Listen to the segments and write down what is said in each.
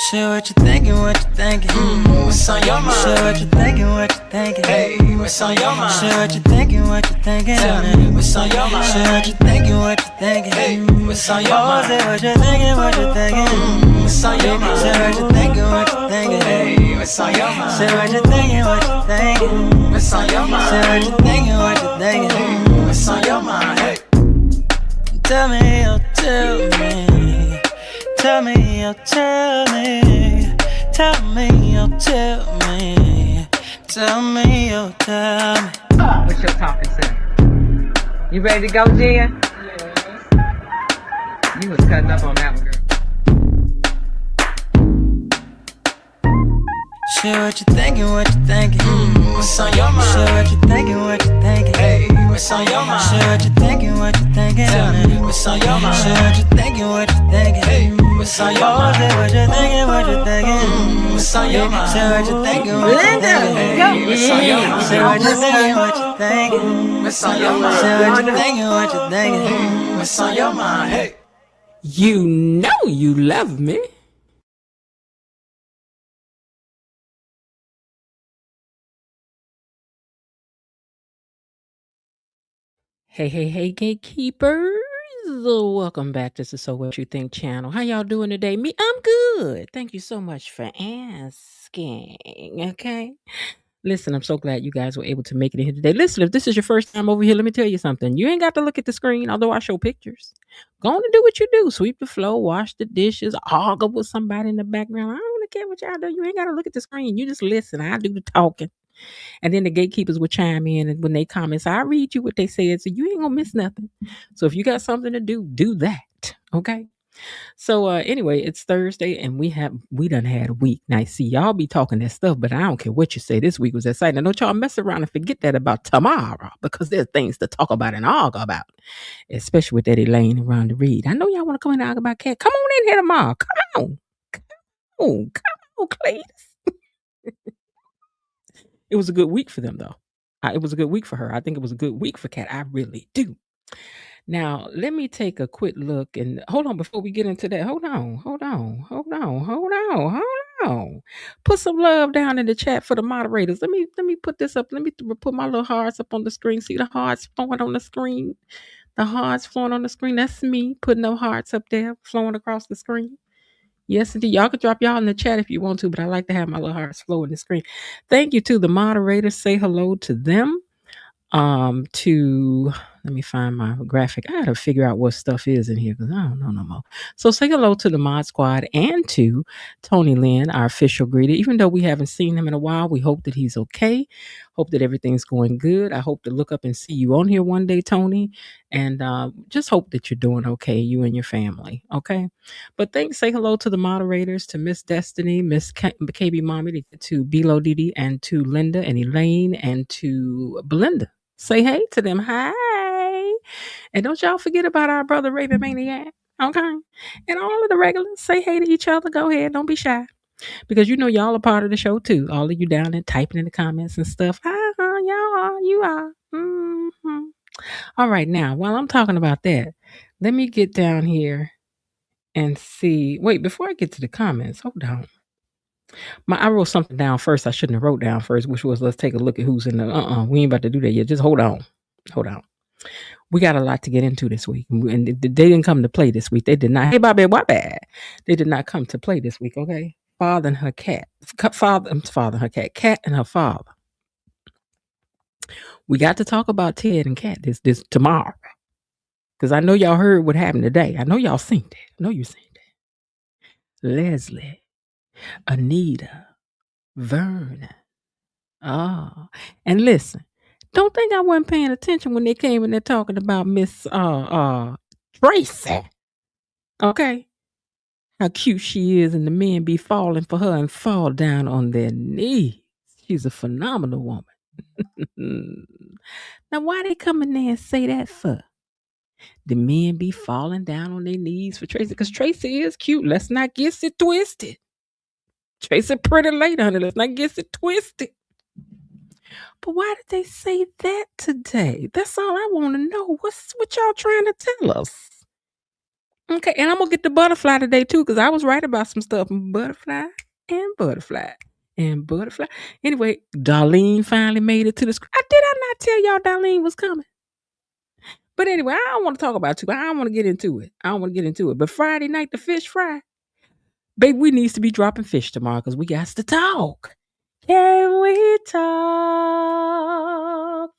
Share what you thinking, what you thinking. What's on your mind? Share what you thinking, what you thinking. Hey, what's on your mind? Share what you thinking, what you thinking. Tell me, what's on your mind? Share what you thinking, what you thinking. Hey, what's on your mind? Say what you thinking, what you thinking. What's on your mind? Share what you thinking, what you thinking. Hey, what's on your mind? Share what you thinking, what you thinking. What's on your mind? Share what you thinking, what you thinking. Hey, what's on your mind? Hey, tell me, oh, tell me. Tell me, oh, tell me. Tell me, oh, tell me. Tell me, oh, tell me. What's your talking to? You ready to go, Jen? Yes. You was cutting up on that one, girl. Share what you thinking, what you thinking. What's on your mind? Share what you thinking, what you thinking. Hey, what's on your mind? Share what you thinking, what you thinking. Tell me, what's on your mind? Share what you thinking, what you thinking. Hey, what's on your mind? Say what you thinking, what you thinking. What's on your mind? Share what you thinking, what you thinking. Hey, what's on your mind? Share what you thinking, what you thinking. What's on your mind? Share what you thinking, what you thinking. Hey, what's on your mind? Hey, You know you love me. Hey, gatekeepers. Welcome back. This is So What You Think channel. How y'all doing today? Me, I'm good. Thank you so much for asking. Okay. Listen, I'm so glad you guys were able to make it in here today. Listen, if this is your first time over here, let me tell you something. You ain't got to look at the screen, although I show pictures. Go on and do what you do. Sweep the floor, wash the dishes, argue with somebody in the background. I don't really care what y'all do. You ain't got to look at the screen. You just listen. I do the talking. And then the gatekeepers would chime in, and when they comment, so I read you what they said, so you ain't gonna miss nothing. So if you got something to do that. Okay. So anyway, it's Thursday, and we done had a week. Now see, y'all be talking that stuff, but I don't care what you say. This week was exciting. Now, don't y'all mess around and forget that about tomorrow, because there's things to talk about and argue about, especially with that Elaine and Rhonda Reed. I know y'all want to come in and argue about Cat. Come on in here tomorrow. Come on, Cletus. It was a good week for them, though. It was a good week for her. I think it was a good week for Kat. I really do. Now, let me take a quick look and hold on before we get into that. Hold on. Put some love down in the chat for the moderators. Let me put this up. Let me put my little hearts up on the screen. See the hearts flowing on the screen? The hearts flowing on the screen. That's me putting them hearts up there, flowing across the screen. Yes, indeed. Y'all could drop y'all in the chat if you want to, but I like to have my little hearts flow in the screen. Thank you to the moderators. Say hello to them. Let me find my graphic. I gotta figure out what stuff is in here because I don't know no more. So say hello to the Mod Squad and to Tony Lynn, our official greeter. Even though we haven't seen him in a while, we hope that he's okay. Hope that everything's going good. I hope to look up and see you on here one day, Tony. And just hope that you're doing okay, you and your family. Okay. But say hello to the moderators, to Miss Destiny, Miss KB Mommy, to Bilo Didi, and to Linda and Elaine, and to Belinda. Say hey to them. Hi. And don't y'all forget about our brother Raven Maniac. Okay. And all of the regulars, say hey to each other. Go ahead. Don't be shy. Because you know y'all are part of the show too. All of you down there typing in the comments and stuff. Y'all are. You are. Mm-hmm. All right. Now, while I'm talking about that, let me get down here and see. Wait, before I get to the comments, hold on. I wrote something down first. I shouldn't have wrote down first, which was let's take a look at who's in the. We ain't about to do that yet. Just hold on. We got a lot to get into this week, and they didn't come to play this week. They did not. Hey, Bobby, what bad? They did not come to play this week. Okay, father and her cat. Father and her cat. Cat and her father. We got to talk about Ted and Cat this tomorrow, because I know y'all heard what happened today. I know y'all seen that. I know you seen that. Leslie, Anita, Vernon. And listen, don't think I wasn't paying attention when they came in there talking about Miss Tracy. Okay. How cute she is, and the men be falling for her and fall down on their knees. She's a phenomenal woman. Now, why they come in there and say that for? The men be falling down on their knees for Tracy, because Tracy is cute. Let's not get it twisted. Tracy pretty late, honey. Let's not get it twisted. But why did they say that today? That's all I want to know. What y'all trying to tell us? Okay, and I'm gonna get the butterfly today too, because I was right about some stuff. Butterfly and butterfly and butterfly. Anyway, Darlene finally made it to the screen. Did I not tell y'all Darlene was coming? But anyway, I don't want to talk about you. I don't want to get into it. But Friday night, the fish fry. Baby, we needs to be dropping fish tomorrow because we got to talk. Can we talk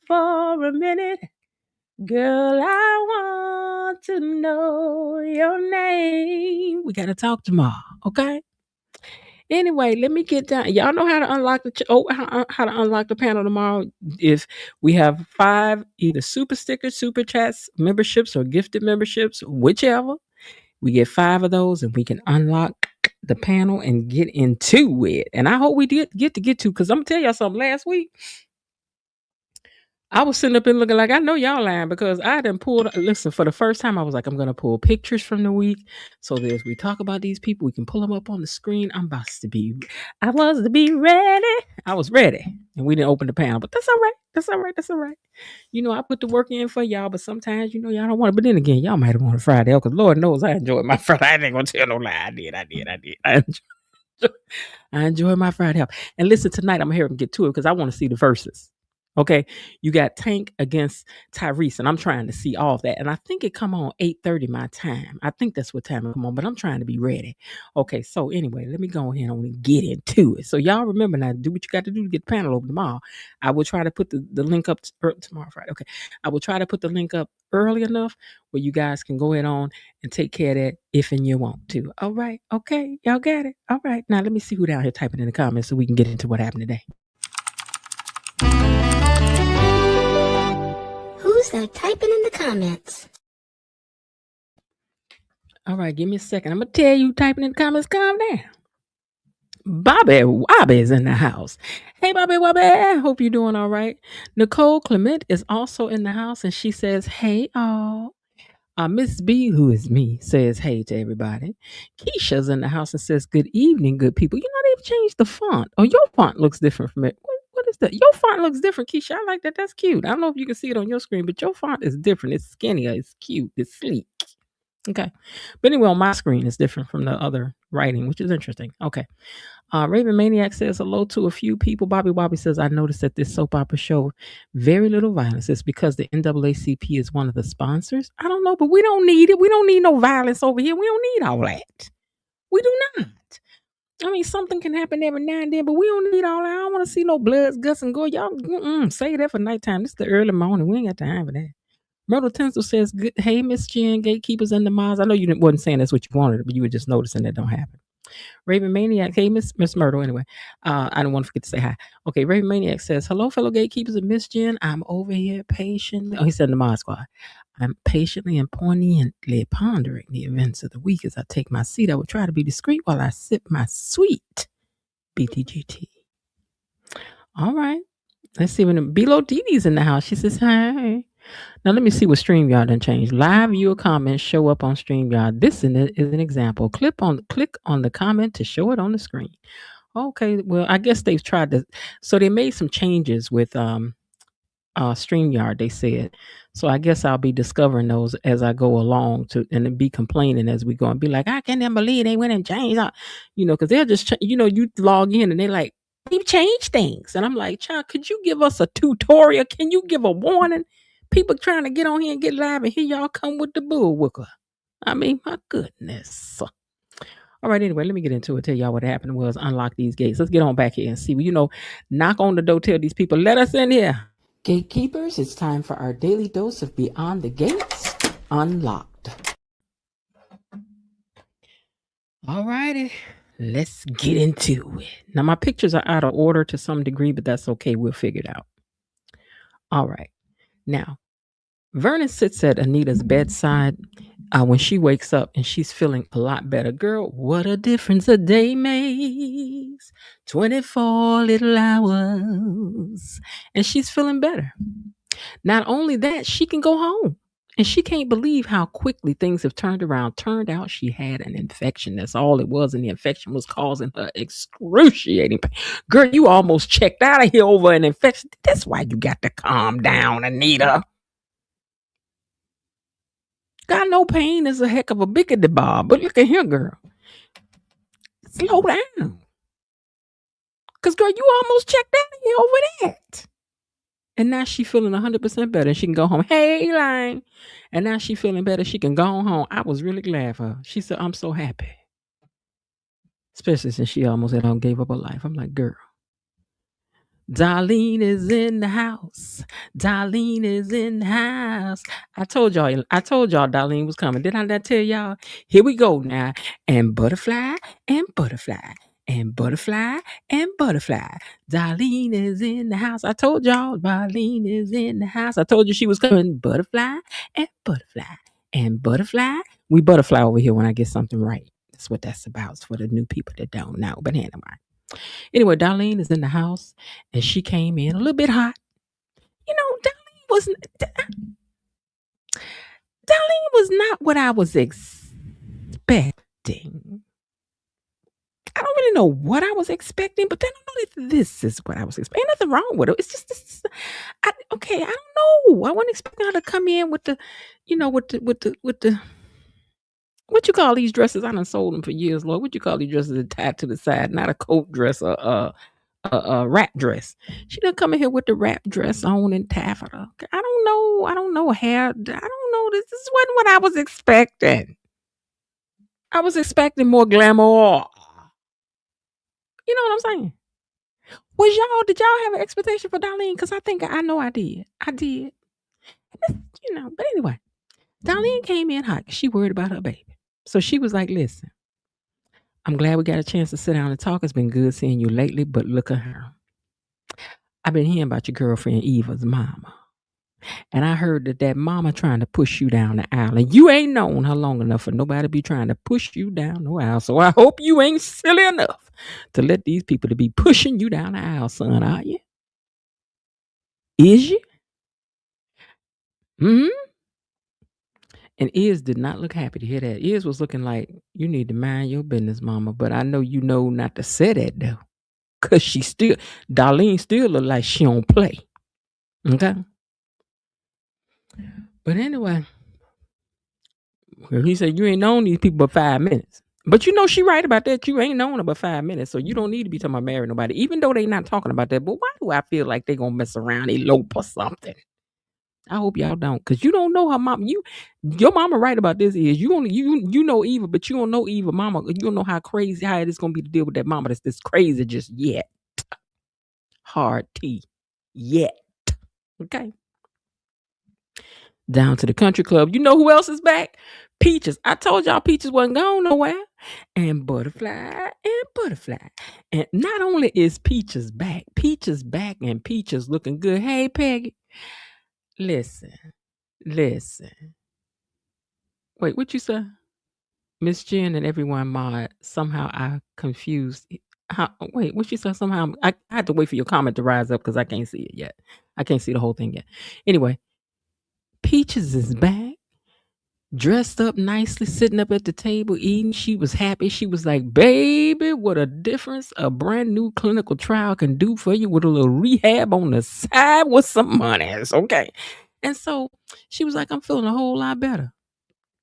for a minute? Girl, I want to know your name. We got to talk tomorrow, okay? Anyway, let me get down. Y'all know how to unlock how to unlock the panel tomorrow. If we have 5 either super stickers, super chats, memberships, or gifted memberships, whichever, we get 5 of those, and we can unlock the panel and get into it. And I hope we did get to, because I'm gonna tell y'all something. Last week, I was sitting up and looking like I know y'all lying because I done pulled. Listen, for the first time, I was like, I'm gonna pull pictures from the week. So that as we talk about these people, we can pull them up on the screen. I was to be ready. I was ready, and we didn't open the panel, but that's all right. That's all right. You know, I put the work in for y'all, but sometimes y'all don't want it. But then again, y'all might have wanted Friday because Lord knows I enjoyed my Friday. I ain't gonna tell no lie. I did. I enjoyed my Friday off. And listen, tonight I'm gonna hear him get to it because I want to see the verses. Okay, you got Tank against Tyrese, and I'm trying to see all of that. And I think it come on 8:30 my time. I think that's what time it come on, but I'm trying to be ready. Okay, so anyway, let me go ahead and get into it. So y'all remember now, do what you got to do to get the panel open tomorrow. I will try to put the link up tomorrow, Friday. Okay, I will try to put the link up early enough where you guys can go ahead on and take care of that if and you want to. All right, okay, y'all got it. All right, now let me see who down here typing in the comments so we can get into what happened today. Who's that typing in the comments? All right, give me a second. I'm going to tell you typing in the comments, calm down. Bobby Wobby's in the house. Hey, Bobby Wobby. Hope you're doing all right. Nicole Clement is also in the house, and she says, hey, all. Miss B, who is me, says hey to everybody. Keisha's in the house and says, good evening, good people. You know, they've changed the font. Oh, your font looks different from it. What is that? Your font looks different, Keisha. I like that. That's cute. I don't know if you can see it on your screen, but your font is different. It's skinnier. It's cute. It's sleek. Okay. But anyway, on my screen, it's different from the other writing, which is interesting. Okay. Raven Maniac says hello to a few people. Bobby Wobby says, I noticed that this soap opera show very little violence. It's because the NAACP is one of the sponsors. I don't know, but we don't need it. We don't need no violence over here. We don't need all that. We do not. I mean, something can happen every now and then, but we don't need all that. I don't want to see no bloods, guts, and gore. Y'all say that for nighttime. This is the early morning. We ain't got time for that. Myrtle Tinsel says, good. Hey, Miss Jen, gatekeepers and the mods. I know you wasn't saying that's what you wanted, but you were just noticing that don't happen. Raven Maniac, hey, Miss Myrtle, anyway. I don't want to forget to say hi. Okay, Raven Maniac says, hello, fellow gatekeepers and Miss Jen. I'm over here patiently. Oh, he said in the mod squad. I'm patiently and poignantly pondering the events of the week as I take my seat. I will try to be discreet while I sip my sweet BTGT. All right. Let's see when Below Didi's in the house. She says, hi. Now, let me see what StreamYard done changed. Live viewer comments show up on StreamYard. This is an example. Click on the comment to show it on the screen. Okay, well, I guess they've tried to. So they made some changes with StreamYard, they said. So I guess I'll be discovering those as I go along and be complaining as we go and be like, I can't believe they went and changed. Because they're just, you log in and they're like, we've changed things. And I'm like, child, could you give us a tutorial? Can you give a warning? People trying to get on here and get live, and here y'all come with the bullwhicker. I mean, my goodness. All right, anyway, let me get into it. Tell y'all what happened was unlock these gates. Let's get on back here and see. Knock on the door, tell these people, let us in here. Gatekeepers, it's time for our daily dose of Beyond the Gates Unlocked. All righty, let's get into it. Now, my pictures are out of order to some degree, but that's okay. We'll figure it out. All right. Now, Vernon sits at Anita's bedside when she wakes up and she's feeling a lot better. Girl, what a difference a day makes. 24 little hours. And she's feeling better. Not only that, she can go home. And she can't believe how quickly things have turned around. Turned out she had an infection. That's all it was. And the infection was causing her excruciating pain. Girl, you almost checked out of here over an infection. That's why you got to calm down, Anita. Got no pain is a heck of a biggity bob. But look at here, girl. Slow down. Because, girl, you almost checked out of here over that. And now she feeling 100% better. She can go home. Hey, Elaine. And now she feeling better. She can go home. I was really glad for her. She said, I'm so happy. Especially since she almost had gave up her life. I'm like, girl. Darlene is in the house. Darlene is in the house. I told y'all Darlene was coming. Did I not tell y'all? Here we go now. And butterfly and butterfly and butterfly and butterfly. Darlene is in the house. I told y'all Darlene is in the house. I told you she was coming. Butterfly and butterfly and butterfly. We butterfly over here when I get something right. That's what that's about. It's for the new people that don't know. But anyway, Darlene is in the house and she came in a little bit hot. You know, Darlene was not what I was expecting. I don't really know what I was expecting, but then I know that this is what I was expecting. Ain't nothing wrong with it. It's just this. I don't know. I wasn't expecting her to come in with the, with the. What you call these dresses? I done sold them for years, Lord. What you call these dresses that tied to the side? Not a coat dress or a wrap dress. She done come in here with the wrap dress on and taffeta. I don't know hair. I don't know. This wasn't what I was expecting. I was expecting more glamour. You know what I'm saying? Did y'all have an expectation for Darlene? Because I know I did. I did. But anyway, Darlene came in hot. She worried about her baby. So she was like, listen, I'm glad we got a chance to sit down and talk. It's been good seeing you lately, but look at her. I've been hearing about your girlfriend Eva's mama. And I heard that mama trying to push you down the aisle. And you ain't known her long enough for nobody to be trying to push you down the aisle. So I hope you ain't silly enough to let these people to be pushing you down the aisle, son, are you? Is you? And Iz did not look happy to hear that. Iz was looking like, you need to mind your business, mama. But I know you know not to say that, though. Because Darlene still look like she don't play. Okay? But anyway, he said, you ain't known these people but 5 minutes. But she right about that. You ain't known her but 5 minutes. So you don't need to be talking about marrying nobody. Even though they not talking about that. But why do I feel like they going to mess around, elope or something? I hope y'all don't, because you don't know her mom. Your mama right about this is you know Eva, but you don't know Eva mama. You don't know how it is gonna be to deal with that mama that's this crazy just yet. Hard T. Yet. Okay. Down to the country club. You know who else is back? Peaches. I told y'all Peaches wasn't going nowhere. And Butterfly. And not only is Peaches back and Peaches looking good. Hey, Peggy. Listen. Wait, what you say? Miss Jen and everyone mod, somehow I confused. Wait, what you say? Somehow I had to wait for your comment to rise up because I can't see it yet. I can't see the whole thing yet. Anyway, Peaches is back, dressed up nicely, sitting up at the table eating. She was happy. She was like, baby, what a difference a brand new clinical trial can do for you with a little rehab on the side with some money. Okay. And so she was like, I'm feeling a whole lot better.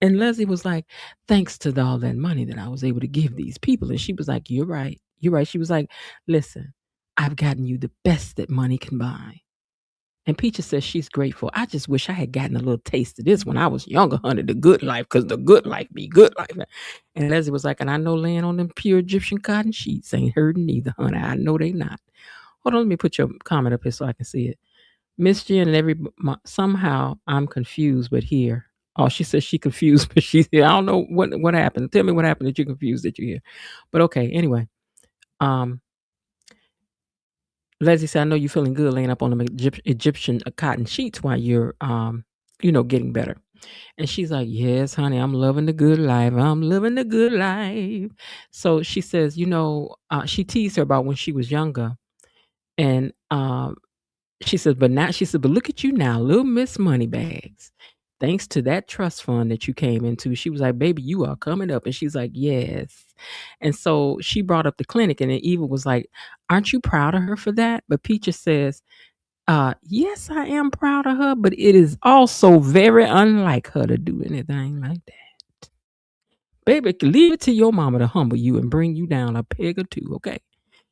And Leslie was like, thanks to all that money that I was able to give these people. And she was like, you're right. She was like, listen, I've gotten you the best that money can buy. And Peaches says she's grateful. I just wish I had gotten a little taste of this when I was younger, honey, the good life, because the good life be good life. And Leslie was like, and I know laying on them pure Egyptian cotton sheets ain't hurting either, honey. I know they not. Hold on, let me put your comment up here so I can see it. Miss Jen and somehow I'm confused, but here. Oh, she says she confused, but she's here. I don't know what happened. Tell me what happened that you're confused that you're here. But okay, anyway. Leslie said, I know you're feeling good laying up on the Egyptian cotton sheets while you're, getting better. And she's like, yes, honey, I'm loving the good life. So she says, she teased her about when she was younger. And she said, but look at you now, little Miss Moneybags. Thanks to that trust fund that you came into. She was like, baby, you are coming up. And she's like, yes. And so she brought up the clinic. And then Eva was like, aren't you proud of her for that? But Peaches says, Yes, I am proud of her, but it is also very unlike her to do anything like that. Baby, leave it to your mama to humble you and bring you down a peg or two, okay?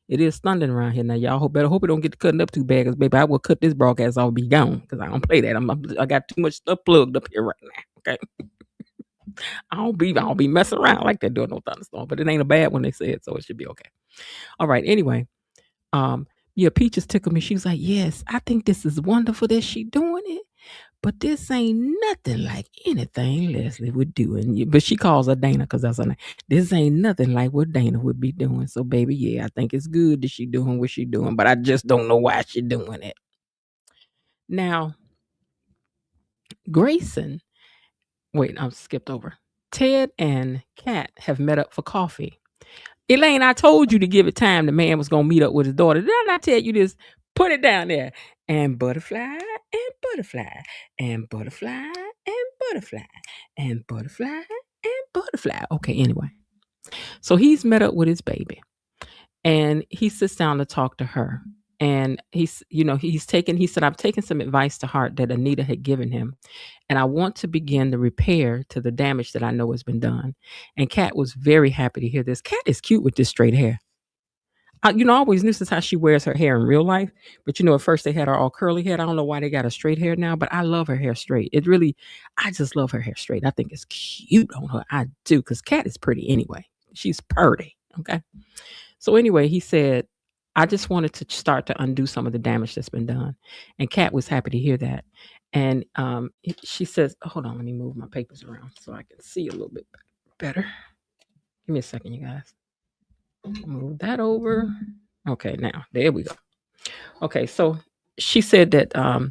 It is thundering around here now, y'all. Better hope it don't get cutting up too bad, because baby, I will cut this broadcast off, be gone, because I don't play that. I got too much stuff plugged up here right now. Okay, I don't be messing around like that doing no thunderstorm, but it ain't a bad one, they said, so it should be okay. All right. Anyway, yeah, Peaches tickled me. She was like, "Yes, I think this is wonderful that she doing it, but this ain't nothing like anything Leslie would do." And but she calls her Dana because that's her name. This ain't nothing like what Dana would be doing. So, baby, yeah, I think it's good that she doing what she doing, but I just don't know why she doing it. Now, Grayson, wait, I skipped over. Ted and Kat have met up for coffee. Elaine, I told you to give it time. The man was gonna meet up with his daughter. Did I not tell you this? Put it down there. And butterfly and butterfly and butterfly and butterfly and butterfly and butterfly. Okay, anyway. So he's met up with his baby and he sits down to talk to her. And he said, I've taken some advice to heart that Anita had given him. And I want to begin the repair to the damage that I know has been done. And Kat was very happy to hear this. Kat is cute with this straight hair. I always knew since how she wears her hair in real life. But, at first they had her all curly hair. I don't know why they got her straight hair now, but I love her hair straight. I just love her hair straight. I think it's cute on her. I do, because Kat is pretty anyway. She's pretty. Okay. So anyway, he said, I just wanted to start to undo some of the damage that's been done. And Kat was happy to hear that. And she says, hold on, let me move my papers around so I can see a little bit better. Give me a second, you guys. Move that over. Okay, now, there we go. Okay, so she said that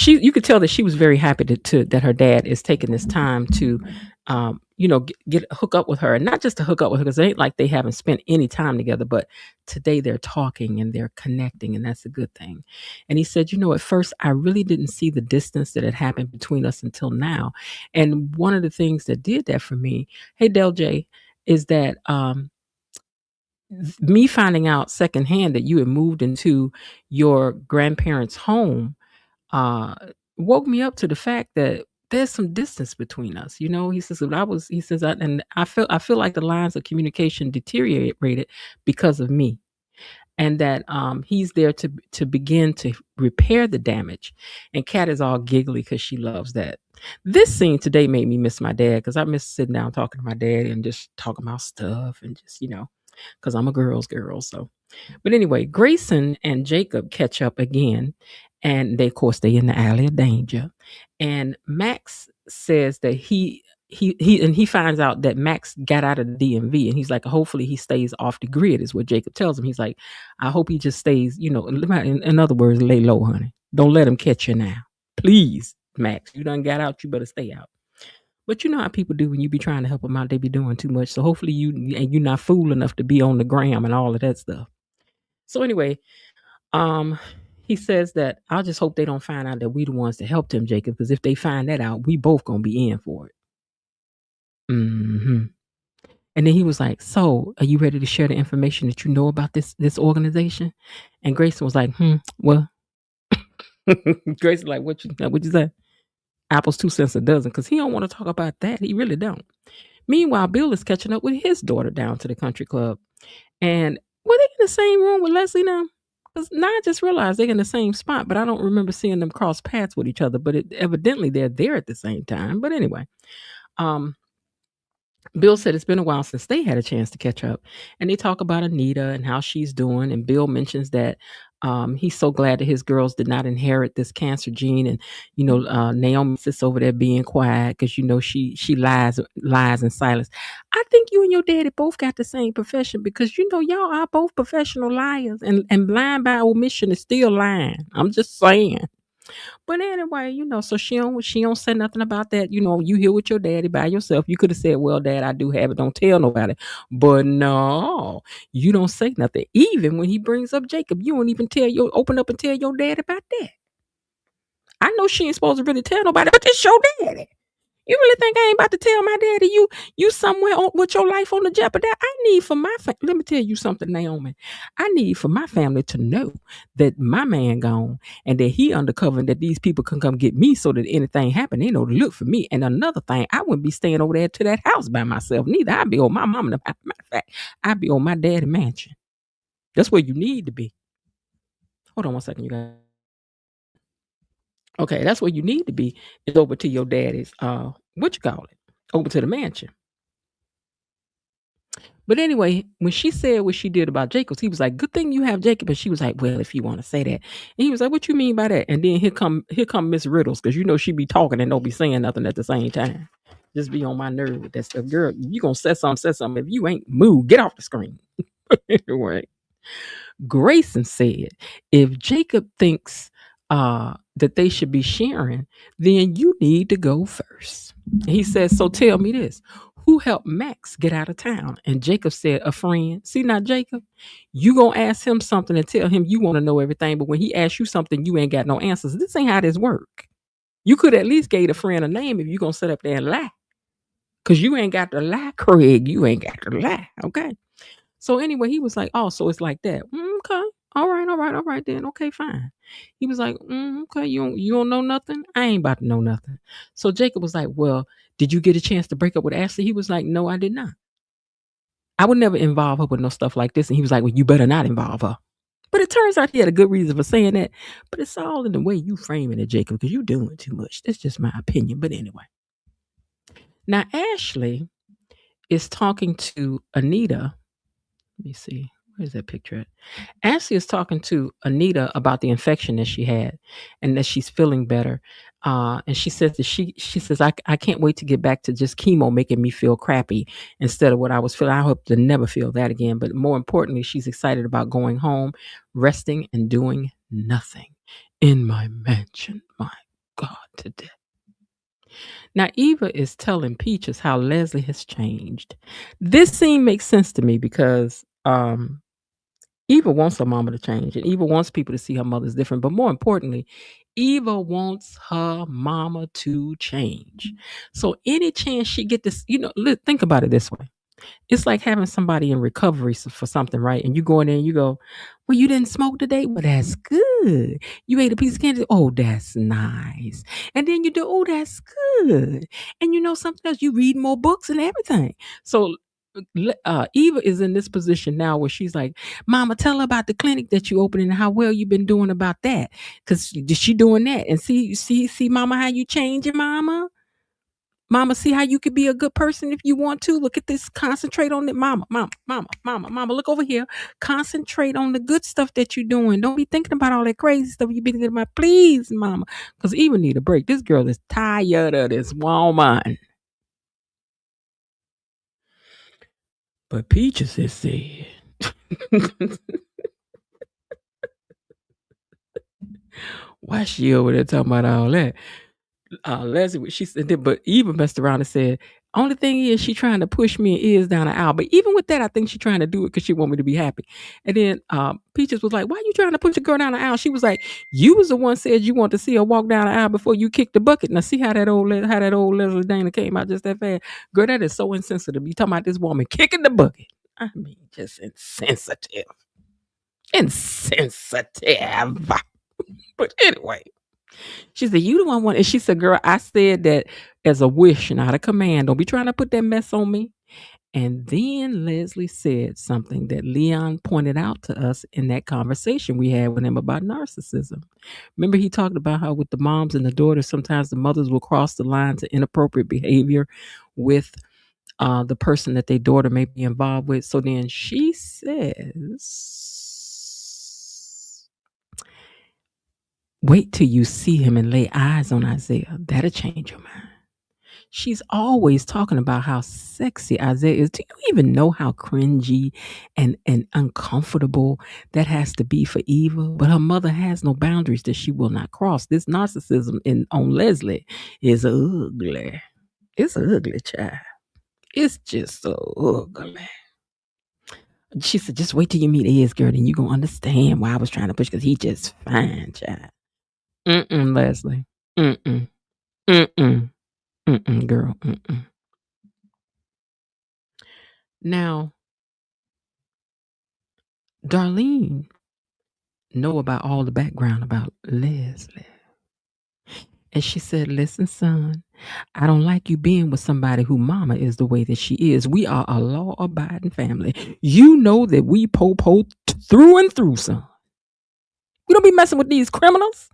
you could tell that she was very happy that her dad is taking this time to hook up with her, and not just to hook up with her, because it ain't like they haven't spent any time together, but today they're talking and they're connecting, and that's a good thing. And he said, at first I really didn't see the distance that had happened between us until now. And one of the things that did that for me, hey Del J, is that me finding out secondhand that you had moved into your grandparents' home woke me up to the fact that there's some distance between us. He says, I feel like the lines of communication deteriorated because of me. And that he's there to begin to repair the damage. And Kat is all giggly because she loves that. This scene today made me miss my dad, because I miss sitting down talking to my dad and just talking about stuff and just, because I'm a girl's girl. So, but anyway, Grayson and Jacob catch up again, and of course, they in the alley of danger. And Max says that he finds out that Max got out of the DMV, and he's like, hopefully he stays off the grid, is what Jacob tells him. He's like, I hope he just stays, in other words, lay low, honey. Don't let him catch you now. Please, Max, you done got out, you better stay out. But you know how people do when you be trying to help them out, they be doing too much. So hopefully you're not fool enough to be on the gram and all of that stuff. So anyway, he says that I'll just hope they don't find out that we the ones that helped him, Jacob, because if they find that out, we both gonna be in for it. Mm-hmm. And then he was like, so are you ready to share the information that you know about this organization? And Grayson was like, well, Grayson like, what you say? Apple's 2 cents a dozen, because he don't want to talk about that. He really don't. Meanwhile, Bill is catching up with his daughter down to the country club. And were they in the same room with Leslie now? Because now I just realized they're in the same spot, but I don't remember seeing them cross paths with each other. But evidently they're there at the same time. But anyway, Bill said it's been a while since they had a chance to catch up. And they talk about Anita and how she's doing. And Bill mentions that he's so glad that his girls did not inherit this cancer gene. And, Naomi sits over there being quiet because, she lies in silence. I think you and your daddy both got the same profession, because, y'all are both professional liars. And lying by omission is still lying. I'm just saying. But anyway, so she don't say nothing about that. You here with your daddy by yourself. You could have said, well, Dad, I do have it. Don't tell nobody. But no, you don't say nothing. Even when he brings up Jacob, you won't even open up and tell your dad about that. I know she ain't supposed to really tell nobody, but it's your daddy. You really think I ain't about to tell my daddy you somewhere with your life on the jeopardy? I need for my let me tell you something, Naomi. I need for my family to know that my man gone and that he undercover and that these people can come get me so that anything happen, they know to look for me. And another thing, I wouldn't be staying over there to that house by myself. Neither. I'd be on my mama. Matter of fact, I'd be on my daddy mansion. That's where you need to be. Hold on one second, you guys. Okay, that's where you need to be, is over to your daddy's what you call it? Over to the mansion. But anyway, when she said what she did about Jacob, he was like, "Good thing you have Jacob." And she was like, "Well, if you want to say that," and he was like, "What you mean by that?" And then here come Miss Riddles, because you know she be talking and don't be saying nothing at the same time. Just be on my nerve with that stuff, girl. You gonna say something. If you ain't move, get off the screen. Anyway, Grayson said, if Jacob thinks that they should be sharing, then you need to go first. He says, so tell me this. Who helped Max get out of town? And Jacob said, a friend. See now, Jacob, you gonna ask him something and tell him you want to know everything, but when he asks you something, you ain't got no answers. This ain't how this work. You could at least gave a friend a name if you gonna sit up there and lie. Because you ain't got to lie, Craig. You ain't got to lie, okay? So anyway, he was like, oh, so it's like that. Okay. All right then. Okay, fine. He was like, okay, you don't know nothing? I ain't about to know nothing. So Jacob was like, well, did you get a chance to break up with Ashley? He was like, no, I did not. I would never involve her with no stuff like this. And he was like, well, you better not involve her. But it turns out he had a good reason for saying that. But it's all in the way you framing it, Jacob, because you're doing too much. That's just my opinion. But anyway. Now, Ashley is talking to Anita. Let me see. Where's that picture at? Ashley is talking to Anita about the infection that she had and that she's feeling better. And she says that she says, I can't wait to get back to just chemo making me feel crappy instead of what I was feeling. I hope to never feel that again. But more importantly, she's excited about going home, resting, and doing nothing in my mansion. My God, today. Now, Eva is telling Peaches how Leslie has changed. This scene makes sense to me because Eva wants her mama to change, and Eva wants people to see her mother's different. But more importantly, Eva wants her mama to change. So any chance she get this, think about it this way. It's like having somebody in recovery for something, right? And you go in there and you go, well, you didn't smoke today? Well, that's good. You ate a piece of candy? Oh, that's nice. And then you do, oh, that's good. And you know something else? You read more books and everything. So Eva is in this position now where she's like, Mama, tell her about the clinic that you opened and how well you've been doing about that. Because she doing that. And see, Mama, how you changing, Mama? Mama, see how you could be a good person if you want to. Look at this. Concentrate on it. Mama, look over here. Concentrate on the good stuff that you're doing. Don't be thinking about all that crazy stuff you be thinking about. Please, Mama. Because Eva need a break. This girl is tired of this woman. But Peaches has said. Why she over there talking about all that? Leslie, she said, but Eva messed around and said, only thing is she trying to push me and ears down the aisle. But even with that, I think she's trying to do it because she want me to be happy. And then Peaches was like, why are you trying to push a girl down the aisle? She was like, you was the one said you want to see her walk down the aisle before you kick the bucket. Now see how that old Leslie Dana came out just that fast. Girl, that is so insensitive. You talking about this woman kicking the bucket. I mean, just insensitive. But anyway. She said, you the one. And she said, girl, I said that as a wish, not a command. Don't be trying to put that mess on me. And then Leslie said something that Leon pointed out to us in that conversation we had with him about narcissism. Remember, he talked about how with the moms and the daughters, sometimes the mothers will cross the line to inappropriate behavior with the person that their daughter may be involved with. So then she says, wait till you see him and lay eyes on Isaiah. That'll change your mind. She's always talking about how sexy Isaiah is. Do you even know how cringy and uncomfortable that has to be for Eva? But her mother has no boundaries that she will not cross. This narcissism on Leslie is ugly. It's ugly, child. It's just so ugly. She said, just wait till you meet his girl and you're going to understand why I was trying to push, because he just fine, child. Leslie. Girl. Now, Darlene know about all the background about Leslie. And she said, listen, son, I don't like you being with somebody who mama is the way that she is. We are a law-abiding family. You know that we po-po through and through, son. We don't be messing with these criminals.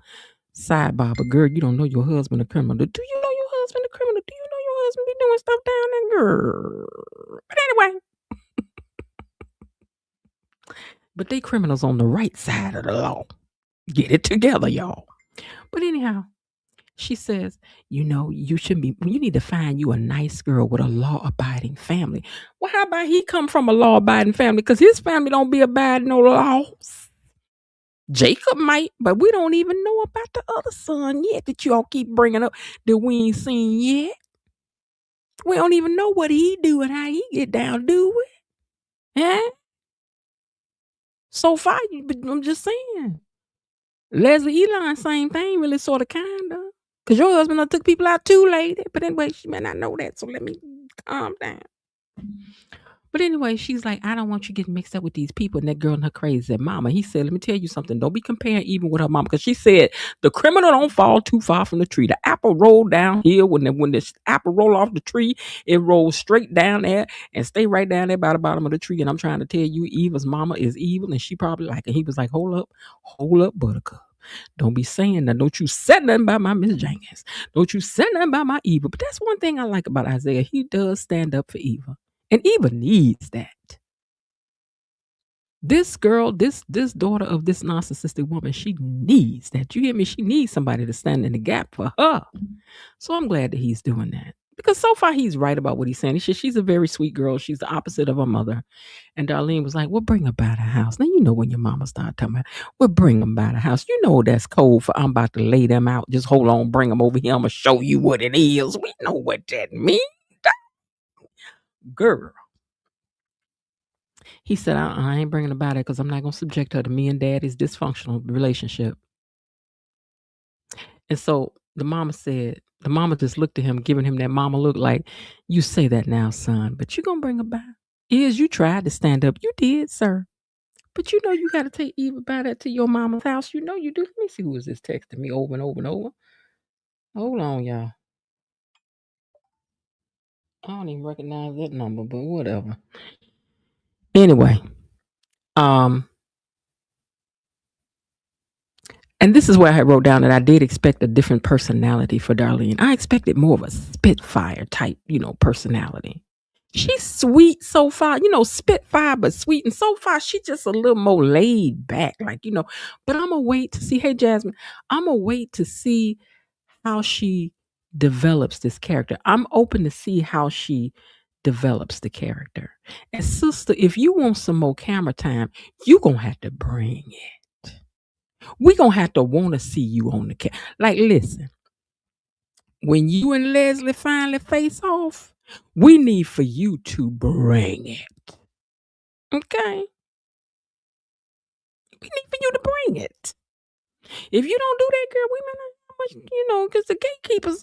Sidebar, but girl, you don't know your husband a criminal. Do you know your husband a criminal? Do you know your husband be doing stuff down there, girl? But anyway. But they criminals on the right side of the law. Get it together, y'all. But anyhow, she says, you know, you need to find you a nice girl with a law-abiding family. Well, how about he come from a law-abiding family? Because his family don't be abiding no laws. Jacob might, but we don't even know about the other son yet that y'all keep bringing up that we ain't seen yet. We don't even know what he do and how he get down, do we? Huh? So far, I'm just saying. Leslie Elon, same thing, really sort of kind of. Because your husband done took people out too, lady. But anyway, she may not know that, so let me calm down. But anyway, she's like, I don't want you getting mixed up with these people. And that girl and her crazy mama. He said, let me tell you something. Don't be comparing even with her mama. Because she said, the criminal don't fall too far from the tree. The apple rolled downhill. When the apple roll off the tree, it rolls straight down there and stay right down there by the bottom of the tree. And I'm trying to tell you, Eva's mama is evil. And she probably like it. He was like, hold up, buttercup. Don't be saying that. Don't you say nothing about my Miss Jenkins. Don't you say nothing about my Eva. But that's one thing I like about Isaiah. He does stand up for Eva. And Eva needs that. This girl, this daughter of this narcissistic woman, she needs that. You hear me? She needs somebody to stand in the gap for her. So I'm glad that he's doing that. Because so far he's right about what he's saying. He said she's a very sweet girl. She's the opposite of her mother. And Darlene was like, well, bring her by the house. Now, you know when your mama started talking about, well, bring them by the house. You know that's code for I'm about to lay them out. Just hold on, bring them over here. I'm going to show you what it is. We know what that means. Girl. He said, I ain't bringing her by there because I'm not going to subject her to me and daddy's dysfunctional relationship. And so the mama just looked at him, giving him that mama look like, you say that now, son, but you going to bring her by. You tried to stand up. You did, sir. But you know you got to take Eva by that to your mama's house. You know you do. Let me see who is this texting me over and over and over. Hold on, y'all. I don't even recognize that number, but whatever. Anyway, and this is where I wrote down that I did expect a different personality for Darlene. I expected more of a Spitfire type, personality. She's sweet so far, Spitfire, but sweet. And so far, she's just a little more laid back, but I'm going to wait to see, hey, Jasmine, I'm going to wait to see how she develops this character. I'm open to see how she develops the character. And sister, if you want some more camera time, you're going to have to bring it. We're going to have to want to see you on the camera. Like, listen, when you and Leslie finally face off, we need for you to bring it. Okay? We need for you to bring it. If you don't do that, girl, we may not much, because the gatekeepers,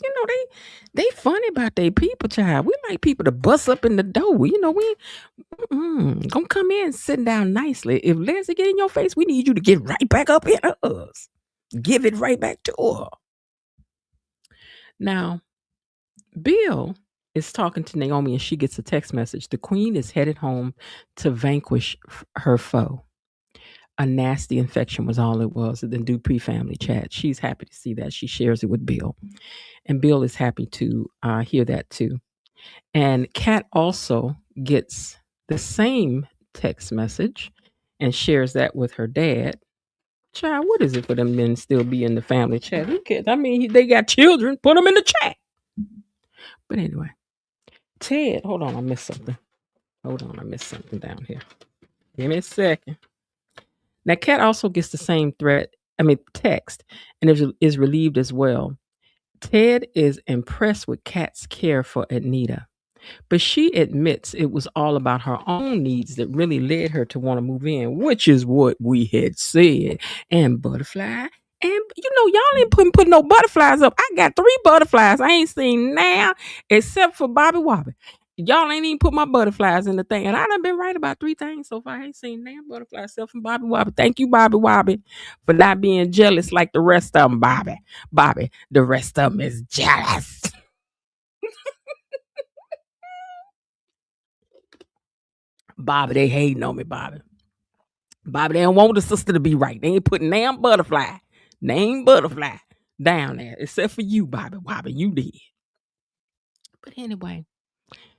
they funny about their people, child. We like people to bust up in the door. We gonna come in sitting down nicely. If Leslie get in your face, we need you to get right back up in us. Give it right back to her. Now, Bill is talking to Naomi and she gets a text message. The queen is headed home to vanquish her foe. A nasty infection was all it was. The Duprees family chat. She's happy to see that. She shares it with Bill. And Bill is happy to hear that too. And Kat also gets the same text message and shares that with her dad. Child, what is it for them men still be in the family chat? Who cares? I mean, they got children. Put them in the chat. But anyway, Ted, hold on. I missed something. Hold on. I missed something down here. Give me a second. Now, Kat also gets the same text, and is relieved as well. Ted is impressed with Kat's care for Anita, but she admits it was all about her own needs that really led her to want to move in, which is what we had said. And Butterfly, And y'all ain't put no butterflies up. I got 3 butterflies. I ain't seen now except for Bobby Wobbly. Y'all ain't even put my butterflies in the thing. And I done been right about 3 things so far. I ain't seen damn butterflies except from Bobby Wobbly. Thank you, Bobby Wobbly, for not being jealous like the rest of them, Bobby. Bobby, the rest of them is jealous. Bobby, they hating on me, Bobby. Bobby, they don't want the sister to be right. They ain't putting damn butterfly, name butterfly down there, except for you, Bobby Wobbly. You did. But anyway,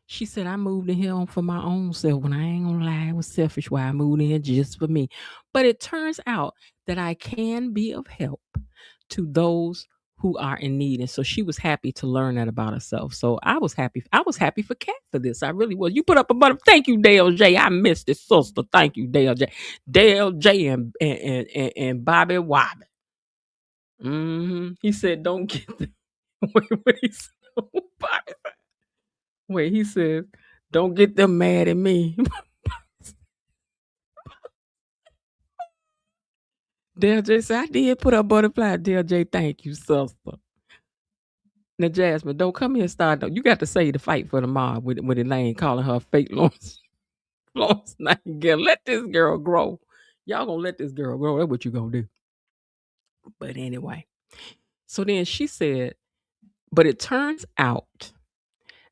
she said I moved in here on for my own self. When I ain't gonna lie, it was selfish why I moved in here just for me. But it turns out that I can be of help to those who are in need. And so she was happy to learn that about herself. So I was happy. I was happy for Kat for this. I really was. You put up a butter. Thank you, Dale J. I missed it, sister. Thank you, Dale J. Dale J and Bobby Wobbly. He said, don't get the wait, he said, Bobby. Wait, he said, don't get them mad at me. Dale J said, I did put up butterfly. Dale J, thank you, sister. Now, Jasmine, don't come here and start. You got to say the fight for the mob with Elaine calling her fake Florence Nightingale. Let this girl grow. Y'all gonna let this girl grow. That's what you gonna do. But anyway, so then she said, but it turns out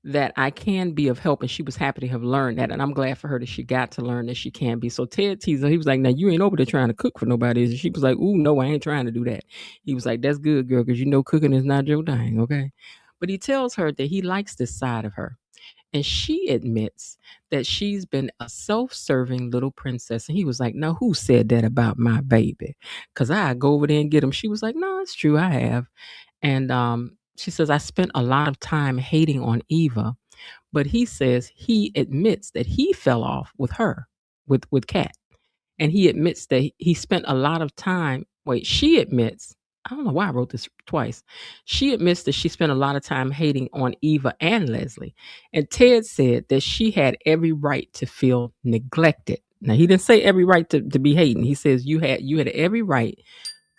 that I can be of help, and she was happy to have learned that, and I'm glad for her that she got to learn that she can be. So Ted teased her. He was like, now you ain't over there trying to cook for nobody, and she was like, ooh, no, I ain't trying to do that. He was like, that's good, girl, because cooking is not your thing, okay? But he tells her that he likes this side of her, and she admits that she's been a self-serving little princess. And he was like, now who said that about my baby? Because I go over there and get him. She was like, no, it's true, I have. And she says, I spent a lot of time hating on Eva, but he says he admits that he fell off with her, with Kat. And he admits that he spent a lot of time. Wait, she admits, I don't know why I wrote this twice. She admits that she spent a lot of time hating on Eva and Leslie. And Ted said that she had every right to feel neglected. Now, he didn't say every right to be hating. He says you had every right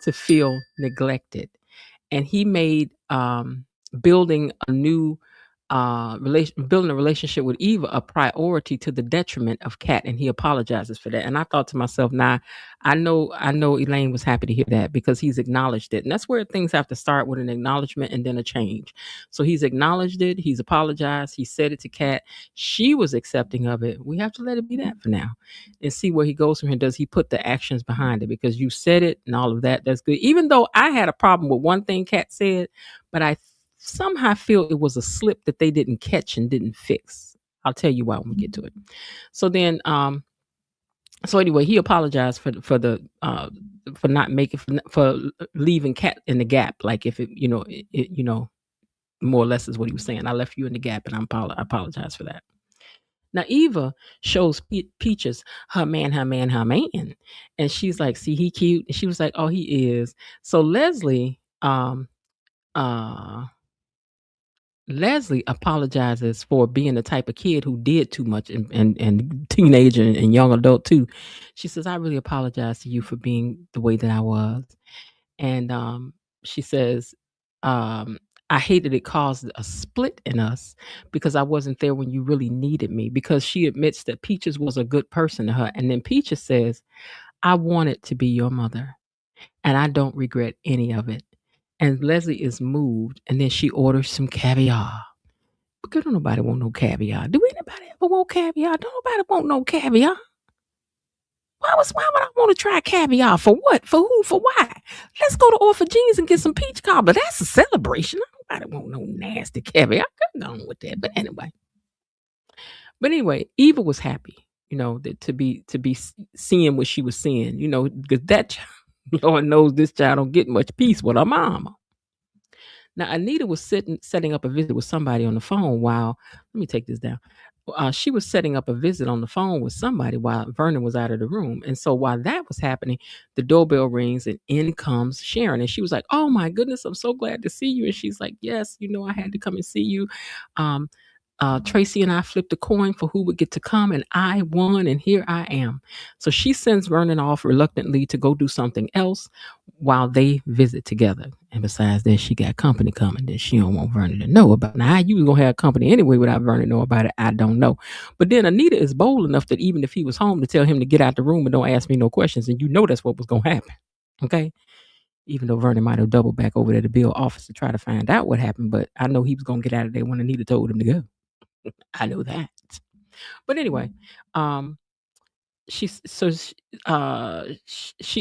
to feel neglected. And he made building a new building a relationship with Eva a priority to the detriment of Kat, and he apologizes for that. And I thought to myself, nah, I know Elaine was happy to hear that, because he's acknowledged it. And that's where things have to start, with an acknowledgement and then a change. So he's acknowledged it, he's apologized, he said it to Kat. She was accepting of it. We have to let it be that for now and see where he goes from here. Does he put the actions behind it? Because you said it and all of that, that's good. Even though I had a problem with one thing Kat said, but I somehow feel it was a slip that they didn't catch and didn't fix. I'll tell you why when we get to it. So then, so anyway, he apologized for not making, for leaving Kat in the gap. Like if it, more or less is what he was saying. I left you in the gap, and I apologize for that. Now Eva shows Peaches her man, and she's like, "See, he cute." And she was like, "Oh, he is." So Leslie apologizes for being the type of kid who did too much, and teenager and young adult too. She says, I really apologize to you for being the way that I was. And she says, I hated it caused a split in us because I wasn't there when you really needed me, because she admits that Peaches was a good person to her. And then Peaches says, I wanted to be your mother, and I don't regret any of it. And Leslie is moved, and then she orders some caviar. Because don't nobody want no caviar. Do anybody ever want caviar? Don't nobody want no caviar. Why would I want to try caviar? For what? For who? For why? Let's go to Orphan Jeans and get some peach cobbler. That's a celebration. Nobody want no nasty caviar. Go on with that. But anyway, Eva was happy, that to be seeing what she was seeing, because that child, Lord knows this child don't get much peace with her mama. Now, Anita was setting up a visit with somebody on the phone while, let me take this down. She was setting up a visit on the phone with somebody while Vernon was out of the room. And so while that was happening, the doorbell rings and in comes Sharon. And she was like, oh my goodness, I'm so glad to see you. And she's like, yes, I had to come and see you. Tracy and I flipped a coin for who would get to come, and I won, and here I am. So she sends Vernon off reluctantly to go do something else while they visit together. And besides that, she got company coming that she don't want Vernon to know about. Now, how you was going to have company anyway without Vernon know about it, I don't know. But then Anita is bold enough that even if he was home, to tell him to get out the room and don't ask me no questions. And you know that's what was going to happen. Okay? Even though Vernon might have doubled back over to the Bill office to try to find out what happened. But I know he was going to get out of there when Anita told him to go. I know that. But anyway, she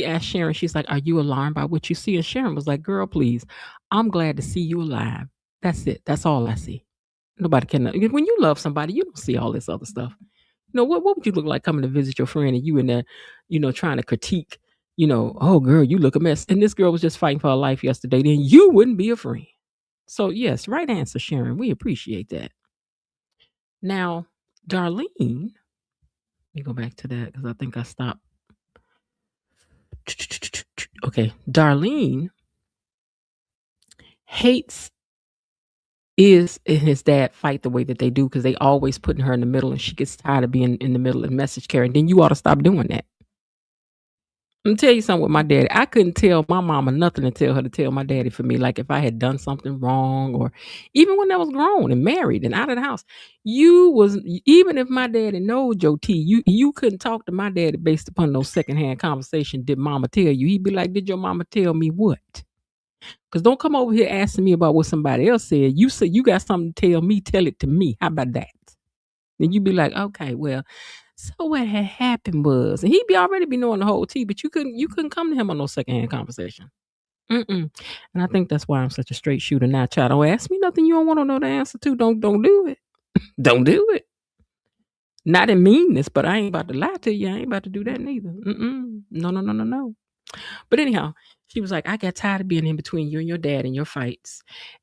asked Sharon, she's like, "Are you alarmed by what you see?" And Sharon was like, "Girl, please, I'm glad to see you alive. That's it. That's all I see. Nobody can. When you love somebody, you don't see all this other stuff. You know, what would you look like coming to visit your friend and you in there, trying to critique, oh girl, you look a mess. And this girl was just fighting for her life yesterday, then you wouldn't be a friend." So yes, right answer, Sharon. We appreciate that. Now, Darlene, let me go back to that because I think I stopped. Okay, Darlene hates Is and his dad fight the way that they do because they always putting her in the middle, and she gets tired of being in the middle of the message carrying. Then you ought to stop doing that. Let me tell you something with my daddy. I couldn't tell my mama nothing and tell her to tell my daddy for me. Like if I had done something wrong, or even when I was grown and married and out of the house, even if my daddy knows your tea, you couldn't talk to my daddy based upon no secondhand conversation. Did mama tell you? He'd be like, "Did your mama tell me what?" Because don't come over here asking me about what somebody else said. You say you got something to tell me, tell it to me. How about that? Then you'd be like, "Okay, well, so what had happened was," and he'd already be knowing the whole tea, but you couldn't come to him on no secondhand conversation. And I think that's why I'm such a straight shooter now, child. Don't ask me nothing you don't want to know the answer to. Don't do it. Don't do it. Not in meanness, but I ain't about to lie to you. I ain't about to do that neither. No. But anyhow, she was like, "I got tired of being in between you and your dad and your fights."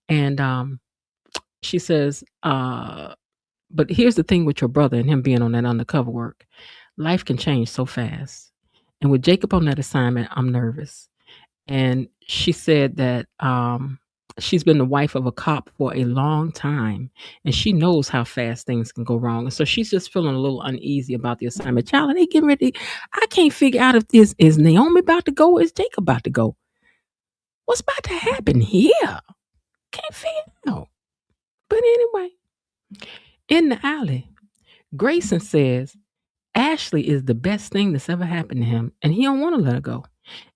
And she says, "But here's the thing with your brother and him being on that undercover work. Life can change so fast. And with Jacob on that assignment, I'm nervous." And she said that she's been the wife of a cop for a long time, and she knows how fast things can go wrong. And so she's just feeling a little uneasy about the assignment. Child, are they getting ready? I can't figure out if is Naomi about to go or is Jacob about to go? What's about to happen here? Can't figure it out. But anyway, in the alley, Grayson says Ashley is the best thing that's ever happened to him, and he don't want to let her go.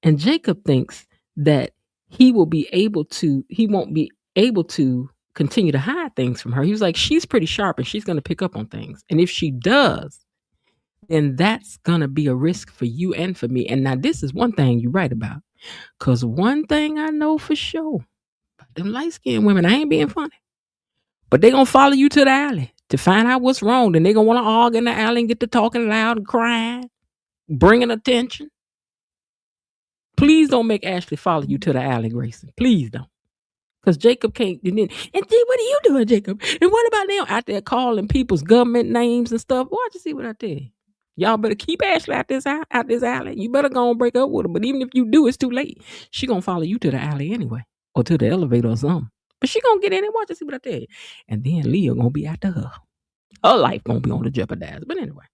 And Jacob thinks that he won't be able to continue to hide things from her. He was like, she's pretty sharp and she's going to pick up on things. And if she does, then that's going to be a risk for you and for me. And now this is one thing you're right about. Because one thing I know for sure about them light-skinned women, I ain't being funny, but they going to follow you to the alley to find out what's wrong. Then they going to want to argue in the alley and get to talking loud and crying, bringing attention. Please don't make Ashley follow you to the alley, Grayson. Please don't. Because Jacob can't. And then, what are you doing, Jacob? And what about them out there calling people's government names and stuff? Watch and see what I tell you. Y'all better keep Ashley out this alley. You better go and break up with her. But even if you do, it's too late. She going to follow you to the alley anyway. Or to the elevator or something. But she going to get in and watch and see what I tell you. And then Leah going to be after her. Her life going to be on the jeopardize. But anyway.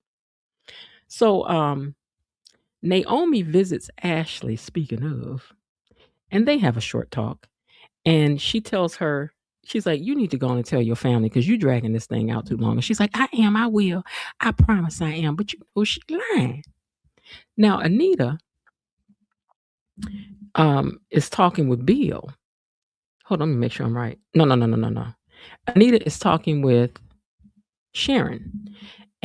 So, Naomi visits Ashley, speaking of, and they have a short talk. And she tells her, she's like, "You need to go and tell your family because you're dragging this thing out too long." And she's like, "I will. I promise I am." But you know she's lying. Now, Anita is talking with Bill. Hold on, let me make sure I'm right. No. Anita is talking with Sharon.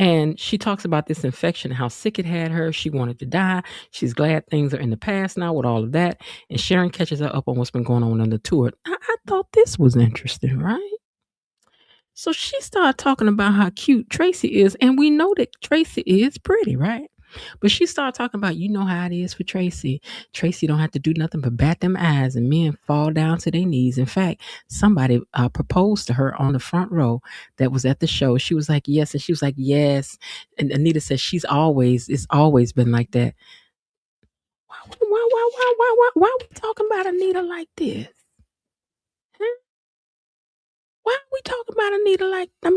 And she talks about this infection, how sick it had her. She wanted to die. She's glad things are in the past now with all of that. And Sharon catches her up on what's been going on the tour. I thought this was interesting, right? So she started talking about how cute Tracy is. And we know that Tracy is pretty, right? But she started talking about, you know how it is for Tracy. Tracy don't have to do nothing but bat them eyes and men fall down to their knees. In fact, somebody proposed to her on the front row that was at the show. She was like, yes. And she was like, yes. And Anita said, it's always been like that. Why are we talking about Anita like this? Huh? Why are we talking about Anita like, not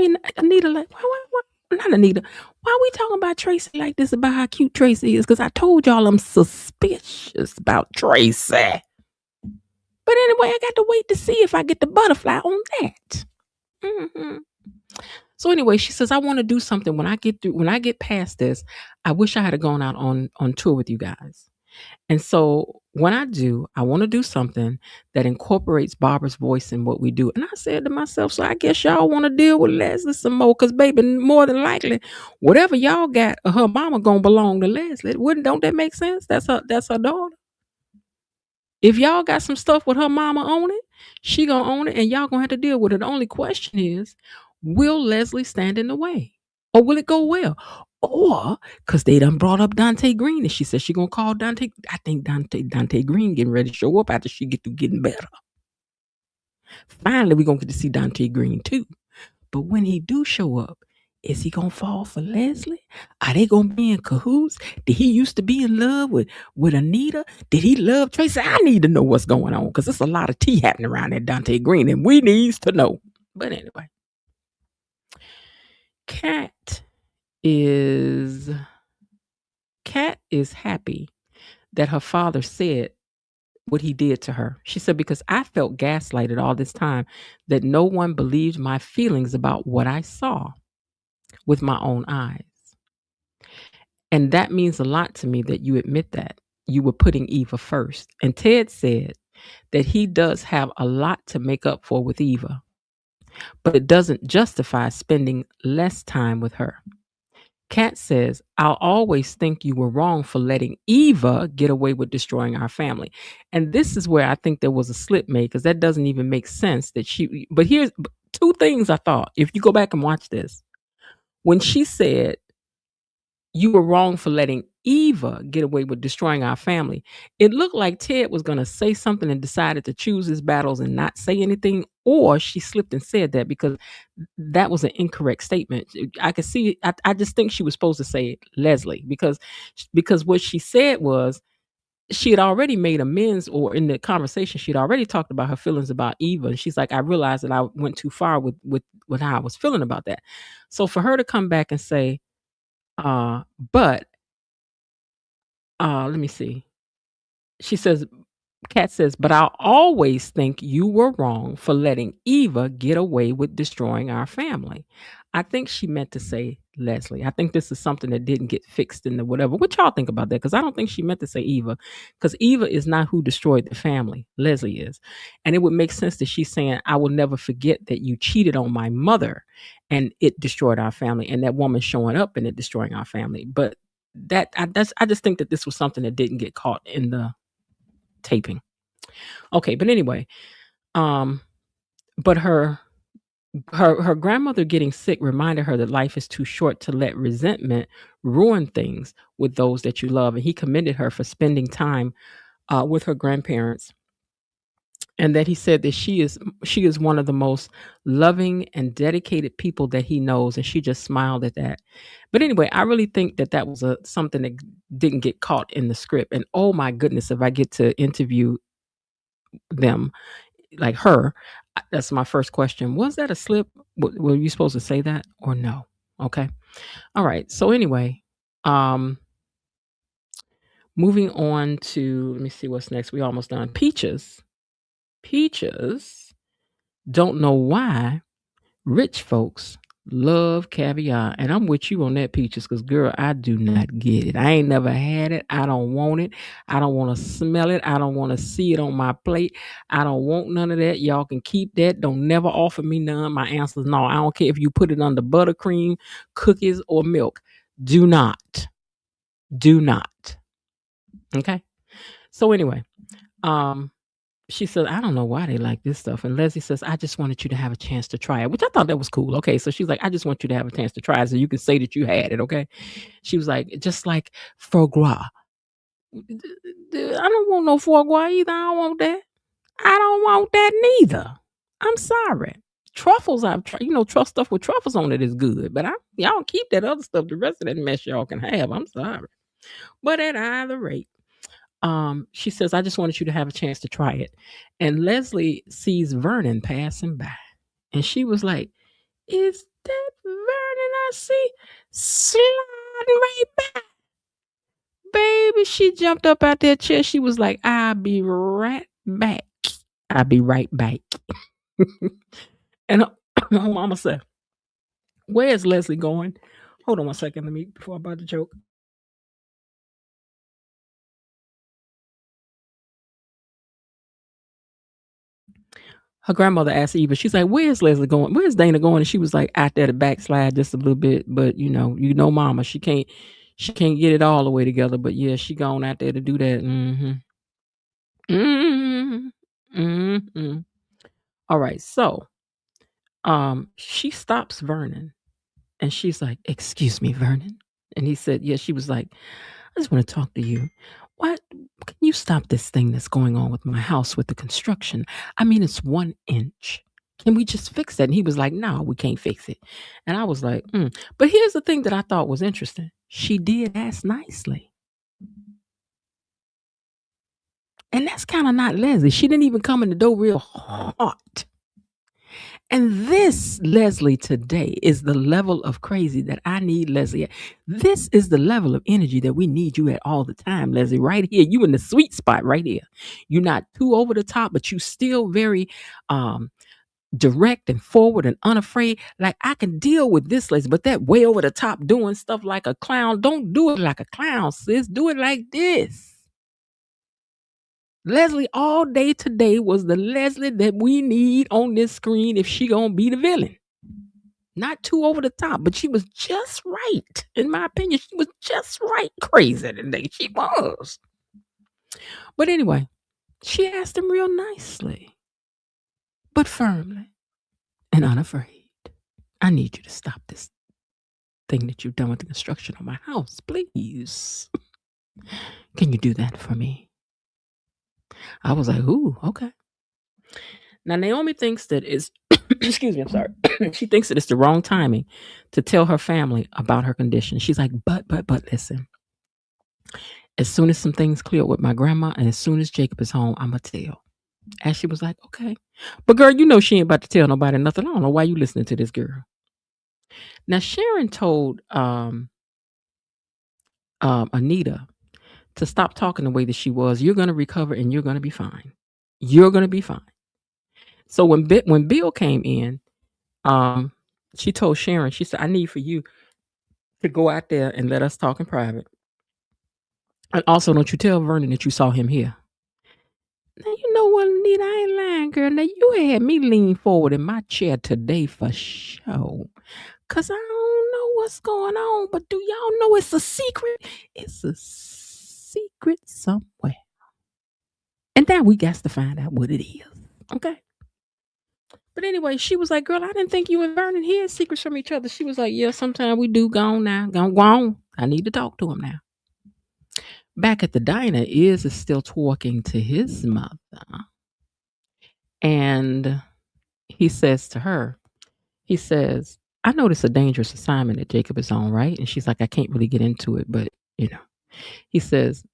Anita. Why are we talking about Tracy like this about how cute Tracy is? Because I told y'all I'm suspicious about Tracy. But anyway, I got to wait to see if I get the butterfly on that. Mm-hmm. So anyway, she says, I want to do something when I get past this. I wish I had gone out on tour with you guys. And so when I do, I want to do something that incorporates Barbara's voice in what we do. And I said to myself, so I guess y'all want to deal with Leslie some more, because baby, more than likely, whatever y'all got, her mama gonna belong to Leslie. Don't that make sense? That's her daughter. If y'all got some stuff with her mama on it, she gonna own it, and y'all gonna have to deal with it. The only question is, will Leslie stand in the way, or will it go well? Or because they done brought up Dante Green, and she said she gonna call Dante. I think Dante Green getting ready to show up after she get to getting better. Finally, we gonna get to see Dante Green too. But when he do show up, is he gonna fall for Leslie? Are they gonna be in cahoots? Did he used to be in love with Anita? Did he love Tracy? I need to know what's going on, because there's a lot of tea happening around that Dante Green, and we needs to know. But anyway, Kat is happy that her father said what he did to her. She said, because I felt gaslighted all this time, that no one believed my feelings about what I saw with my own eyes. And that means a lot to me that you admit that you were putting Eva first. And Ted said that he does have a lot to make up for with Eva, but it doesn't justify spending less time with her. Kat says, I'll always think you were wrong for letting Eva get away with destroying our family. And this is where I think there was a slip made, because that doesn't even make sense that but here's two things I thought. If you go back and watch this, when she said, you were wrong for letting Eva get away with destroying our family, it looked like Ted was going to say something and decided to choose his battles and not say anything, or she slipped and said that, because that was an incorrect statement. I could see, I just think she was supposed to say Leslie, because what she said was she had already made amends, or in the conversation, she'd already talked about her feelings about Eva. And she's like, I realized that I went too far with how I was feeling about that. So for her to come back and say, but let me see. She says, Kat says, but I'll always think you were wrong for letting Eva get away with destroying our family. I think she meant to say Leslie. I think this is something that didn't get fixed in the whatever. What y'all think about that? Because I don't think she meant to say Eva, because Eva is not who destroyed the family. Leslie is. And it would make sense that she's saying, I will never forget that you cheated on my mother and it destroyed our family, and that woman showing up and it destroying our family. But I just think that this was something that didn't get caught in the taping. Okay, but anyway, but her grandmother getting sick reminded her that life is too short to let resentment ruin things with those that you love. And he commended her for spending time with her grandparents, and that he said that she is one of the most loving and dedicated people that he knows. And she just smiled at that. But anyway, I really think that was something that didn't get caught in the script. And oh my goodness, if I get to interview them, like her, that's my first question. Was that a slip? Were you supposed to say that or no? Okay. All right. So anyway, moving on to, let me see what's next. We almost done. Peaches don't know why rich folks love caviar. And I'm with you on that, Peaches, because girl, I do not get it. I ain't never had it. I don't want it. I don't want to smell it. I don't want to see it on my plate. I don't want none of that. Y'all can keep that. Don't never offer me none. My answer is no. I don't care if you put it under buttercream, cookies, or milk. Do not. Okay. So anyway, she said, I don't know why they like this stuff. And Leslie says, I just wanted you to have a chance to try it, which I thought that was cool. Okay. So she's like, I just want you to have a chance to try it so you can say that you had it. Okay. She was like, just like foie gras. I don't want no foie gras either. I don't want that. I don't want that neither. I'm sorry. Truffles, I've tried, truff stuff with truffles on it is good, but y'all keep that other stuff. The rest of that mess y'all can have. I'm sorry. But at either rate, she says, I just wanted you to have a chance to try it. And Leslie sees Vernon passing by. And she was like, is that Vernon I see sliding right back? Baby, she jumped up out that chair. She was like, I'll be right back. I'll be right back. And her mama said, where's Leslie going? Hold on one second. Let me, before I about to joke. Her grandmother asked Eva, she's like, where's Leslie going? Where's Dana going? And she was like, out there to backslide just a little bit. But you know, mama, she can't get it all the way together. But yeah, she gone out there to do that. All right. So she stops Vernon and she's like, excuse me, Vernon. And he said, yeah. She was like, I just want to talk to you. What can you stop this thing that's going on with my house with the construction? I mean, it's 1 inch. Can we just fix that? And he was like, no, we can't fix it. And I was like, But here's the thing that I thought was interesting. She did ask nicely. And that's kind of not Leslie. She didn't even come in the door real hot. And this, Leslie, today is the level of crazy that I need Leslie at. This is the level of energy that we need you at all the time, Leslie, right here. You in the sweet spot right here. You're not too over the top, but you still very direct and forward and unafraid. Like, I can deal with this, Leslie, but that way over the top doing stuff like a clown, don't do it like a clown, sis. Do it like this. Leslie all day today was the Leslie that we need on this screen if she gonna be the villain. Not too over the top, but she was just right. In my opinion, she was just right crazy today. She was. But anyway, she asked him real nicely, but firmly and unafraid. I need you to stop this thing that you've done with the construction of my house, please. Can you do that for me? I was like, ooh, okay. Now, Naomi thinks that it's, excuse me, I'm sorry. She thinks that it's the wrong timing to tell her family about her condition. She's like, but listen, as soon as some things clear with my grandma and as soon as Jacob is home, I'm going to tell. Ashley was like, okay. But girl, you know she ain't about to tell nobody nothing. I don't know why you listening to this girl. Now, Sharon told Anita to stop talking the way that she was. You're going to recover and you're going to be fine. You're going to be fine. So when Bill came in, she told Sharon, she said, I need for you to go out there and let us talk in private. And also, don't you tell Vernon that you saw him here. Now, you know what, Anita, I ain't lying, girl. Now, you had me lean forward in my chair today for sure. Because I don't know what's going on, but do y'all know it's a secret? It's a secret somewhere. And now we got to find out what it is. Okay? But anyway, she was like, girl, I didn't think you and Vernon hid secrets from each other. She was like, yeah, sometimes we do. Go on now. Go on. I need to talk to him now. Back at the diner, Iz is still talking to his mother. And he says to her, he says, I know it's a dangerous assignment that Jacob is on, right? And she's like, I can't really get into it, but you know. He says,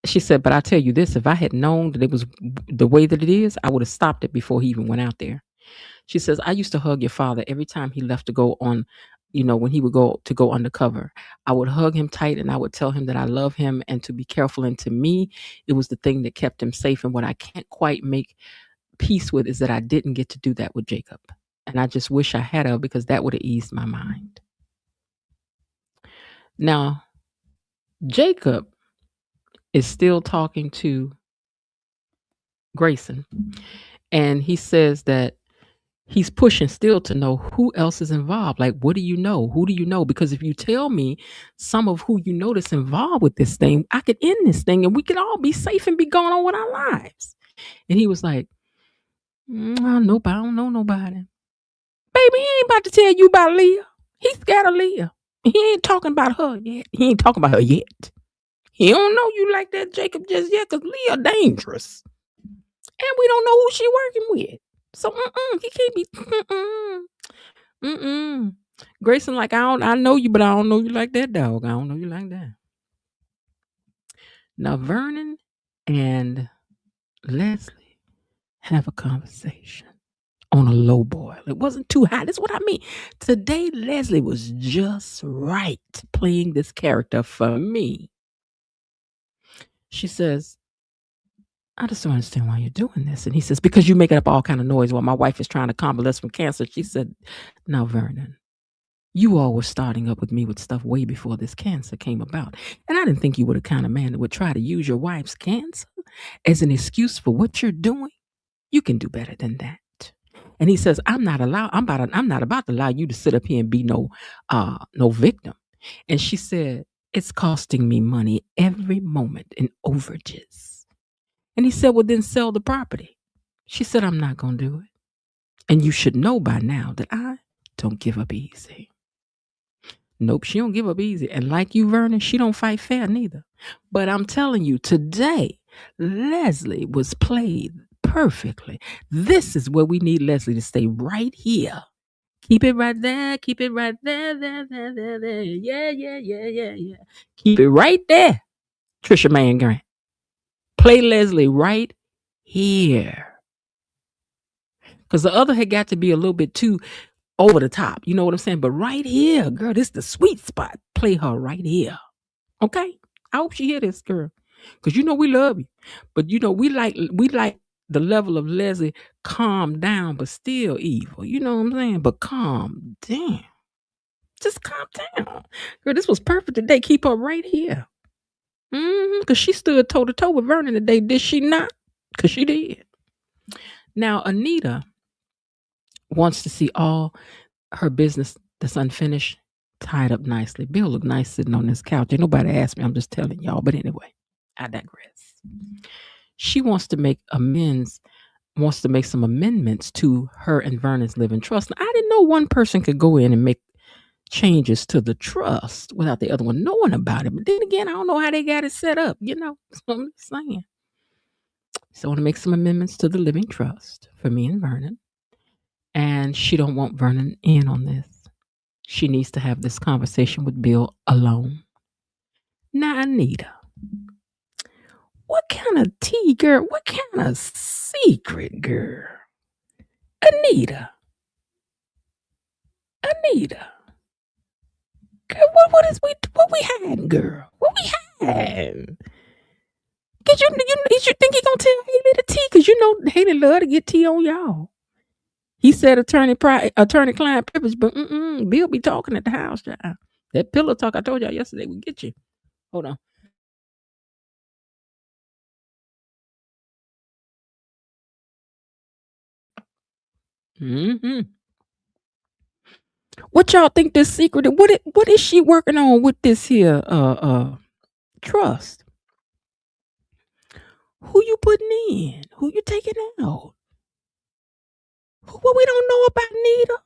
she said, but I tell you this, if I had known that it was the way that it is, I would have stopped it before he even went out there. She says, I used to hug your father every time he left to go on, you know, when he would go undercover. I would hug him tight and I would tell him that I love him and to be careful. And to me, it was the thing that kept him safe. And what I can't quite make peace with is that I didn't get to do that with Jacob. And I just wish I had her because that would have eased my mind. Now, Jacob is still talking to Grayson. And he says that he's pushing still to know who else is involved. Like, what do you know? Who do you know? Because if you tell me some of who you know that's involved with this thing, I could end this thing and we could all be safe and be going on with our lives. And he was like, nope, I don't know nobody. Baby, he ain't about to tell you about Leah. He's scared of Leah. He ain't talking about her yet. He don't know you like that, Jacob, just yet, because Leah dangerous. And we don't know who she working with. So, he can't be, Grayson, like, I know you, but I don't know you like that, dog. I don't know you like that. Now, Vernon and Leslie have a conversation. on a low boil. It wasn't too hot. That's what I mean. Today, Leslie was just right playing this character for me. She says, I just don't understand why you're doing this. And he says, because you making up all kind of noise while my wife is trying to convalesce from cancer. She said, now, Vernon, you all were starting up with me with stuff way before this cancer came about. And I didn't think you were the kind of man that would try to use your wife's cancer as an excuse for what you're doing. You can do better than that. And he says, I'm not about to allow you to sit up here and be no victim. And she said, it's costing me money every moment in overages. And he said, well, then sell the property. She said, I'm not going to do it. And you should know by now that I don't give up easy. Nope, she don't give up easy. And like you, Vernon, she don't fight fair neither. But I'm telling you, today, Leslie was played perfectly. This is where we need Leslie to stay right here. Keep it right there. Keep it right there. There. Yeah. Keep it right there. Trisha Mann Grant. Play Leslie right here. Because the other had got to be a little bit too over the top. You know what I'm saying? But right here, girl, this is the sweet spot. Play her right here. Okay? I hope she hear this, girl. Because you know we love you. But you know, we like the level of Leslie calm down, but still evil. You know what I'm saying? But calm down. Just calm down. Girl, this was perfect today. Keep her right here. Because she stood toe to toe with Vernon today, did she not? Because she did. Now, Anita wants to see all her business that's unfinished tied up nicely. Bill looked nice sitting on this couch. Ain't nobody asked me. I'm just telling y'all. But anyway, I digress. She wants to make some amendments to her and Vernon's living trust. Now, I didn't know one person could go in and make changes to the trust without the other one knowing about it. But then again, I don't know how they got it set up. You know, that's what I'm saying. So I want to make some amendments to the living trust for me and Vernon. And she don't want Vernon in on this. She needs to have this conversation with Bill alone. Now, Anita, what kind of tea, girl? What kind of secret, girl? Anita. Girl, what we had, girl? What we had? Cause you think he gonna tell Haley the tea? Cause you know Haley love to get tea on y'all. He said attorney-client privilege, but Bill be talking at the house, child. That pillow talk I told y'all yesterday will get you. Hold on. What y'all think this secret? What is she working on with this here trust? Who you putting in? Who you taking out? What we don't know about Anita?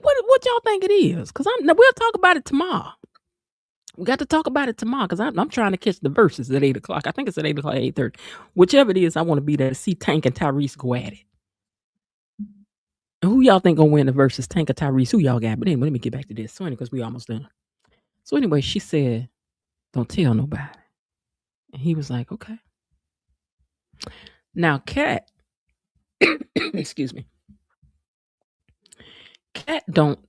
What y'all think it is? Because we'll talk about it tomorrow. We got to talk about it tomorrow because I'm trying to catch the verses at 8 o'clock. I think it's at 8 o'clock, 8:30. Whichever it is, I want to be there to see Tank and Tyrese go at it. And who y'all think gonna win the verses, Tank or Tyrese? Who y'all got? But anyway, let me get back to this. So anyway, because we almost done. So anyway, she said, don't tell nobody. And he was like, okay. Now, Kat, excuse me. Kat don't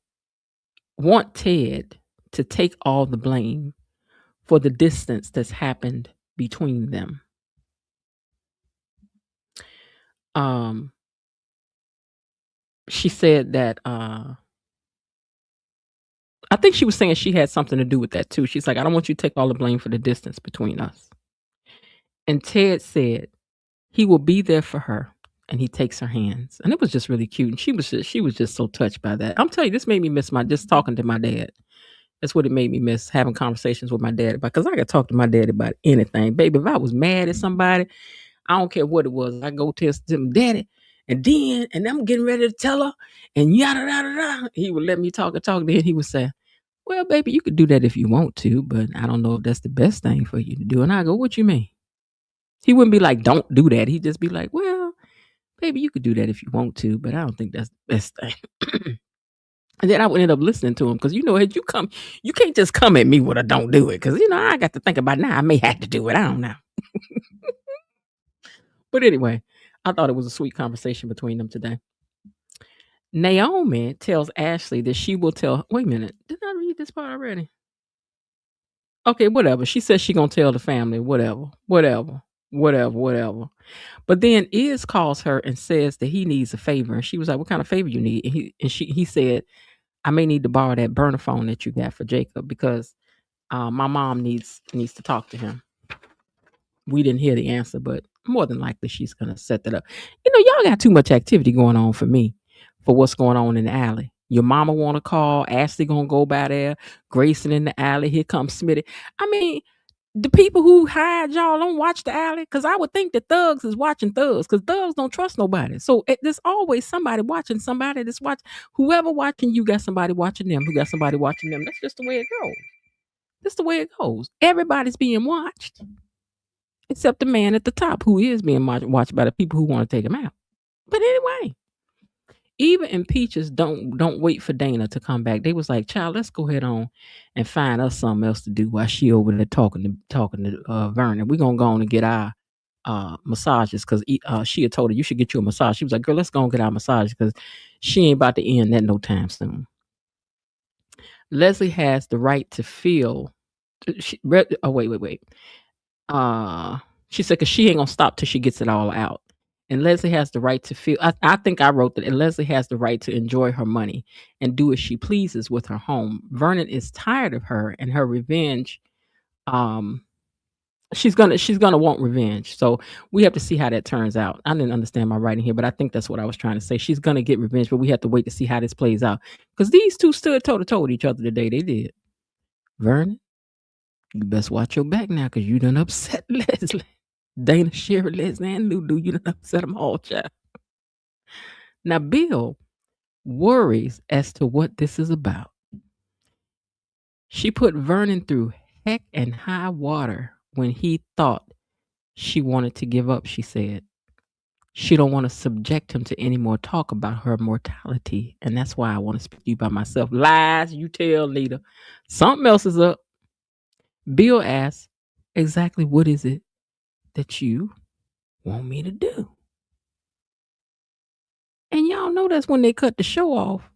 want Ted to take all the blame for the distance that's happened between them. She said that I think she was saying she had something to do with that too. She's like, I don't want you to take all the blame for the distance between us. And Ted said he will be there for her, and he takes her hands. And it was just really cute. And she was just so touched by that. I'm telling you, this made me miss just talking to my dad. That's what it made me miss, having conversations with my dad about, because I could talk to my dad about anything. Baby, if I was mad at somebody, I don't care what it was. I go tell them, Daddy, and I'm getting ready to tell her, and yada, yada, yada. He would let me talk. Then he would say, well, baby, you could do that if you want to, but I don't know if that's the best thing for you to do. And I go, what you mean? He wouldn't be like, don't do that. He'd just be like, well, baby, you could do that if you want to, but I don't think that's the best thing. And then I would end up listening to him because you can't just come at me with a don't do it because I got to think about now. I may have to do it. I don't know. But anyway, I thought it was a sweet conversation between them today. Naomi tells Ashley that she will tell. Wait a minute, did I read this part already? Okay, whatever. She says she gonna tell the family. Whatever. But then Iz calls her and says that he needs a favor, and she was like, "What kind of favor you need?" And he said, "I may need to borrow that burner phone that you got for Jacob because my mom needs to talk to him." We didn't hear the answer, but more than likely she's gonna set that up. Y'all got too much activity going on for me, for what's going on in the alley. Your mama want to call. Ashley gonna go by there. Grayson in the alley. Here comes Smitty. I mean, the people who hired y'all don't watch the alley because I would think that thugs is watching thugs because thugs don't trust nobody. So there's always somebody watching somebody that's watching. Whoever watching you got somebody watching them. Who got somebody watching them? That's just the way it goes. That's the way it goes. Everybody's being watched. Except the man at the top who is being watched by the people who want to take him out. But anyway, Eva and Peaches don't wait for Dana to come back. They was like, "Child, let's go ahead on and find us something else to do while she over there talking to Vernon. We're gonna go on and get our massages because she had told her you should get you a massage. She was like, "Girl, let's go and get our massages because she ain't about to end that no time soon." Leslie has the right to feel. Wait. She said, because she ain't gonna stop till she gets it all out. And Leslie has the right to feel. I think I wrote that. And Leslie has the right to enjoy her money and do as she pleases with her home. Vernon is tired of her and her revenge. She's gonna want revenge. So we have to see how that turns out. I didn't understand my writing here, but I think that's what I was trying to say. She's gonna get revenge, but we have to wait to see how this plays out. Because these two stood toe to toe with each other today. They did. Vernon, you best watch your back now because you done upset Leslie. Dana, Sherry, Leslie, and Lulu, you done upset them all, child. Now, Bill worries as to what this is about. She put Vernon through heck and high water when he thought she wanted to give up, she said. She don't want to subject him to any more talk about her mortality, and that's why I want to speak to you by myself. Lies, you tell, Anita. Something else is up. Bill asks, exactly what is it that you want me to do? And y'all know that's when they cut the show off.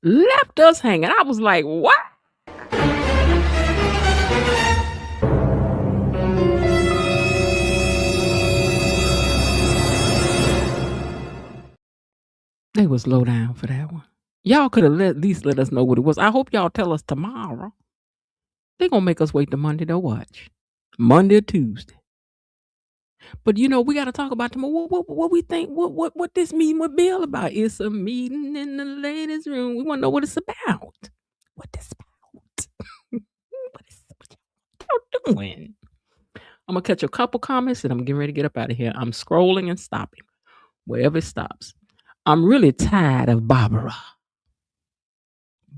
Left us hanging. I was like, what? They was low down for that one. Y'all could have at least let us know what it was. I hope y'all tell us tomorrow. They gonna make us wait till Monday to watch. Monday or Tuesday. But we got to talk about tomorrow. What we think? What this meeting with Bill about? It's a meeting in the ladies' room. We want to know what it's about. What this about? what y'all doing? I'm gonna catch a couple comments and I'm getting ready to get up out of here. I'm scrolling and stopping wherever it stops. I'm really tired of Barbara.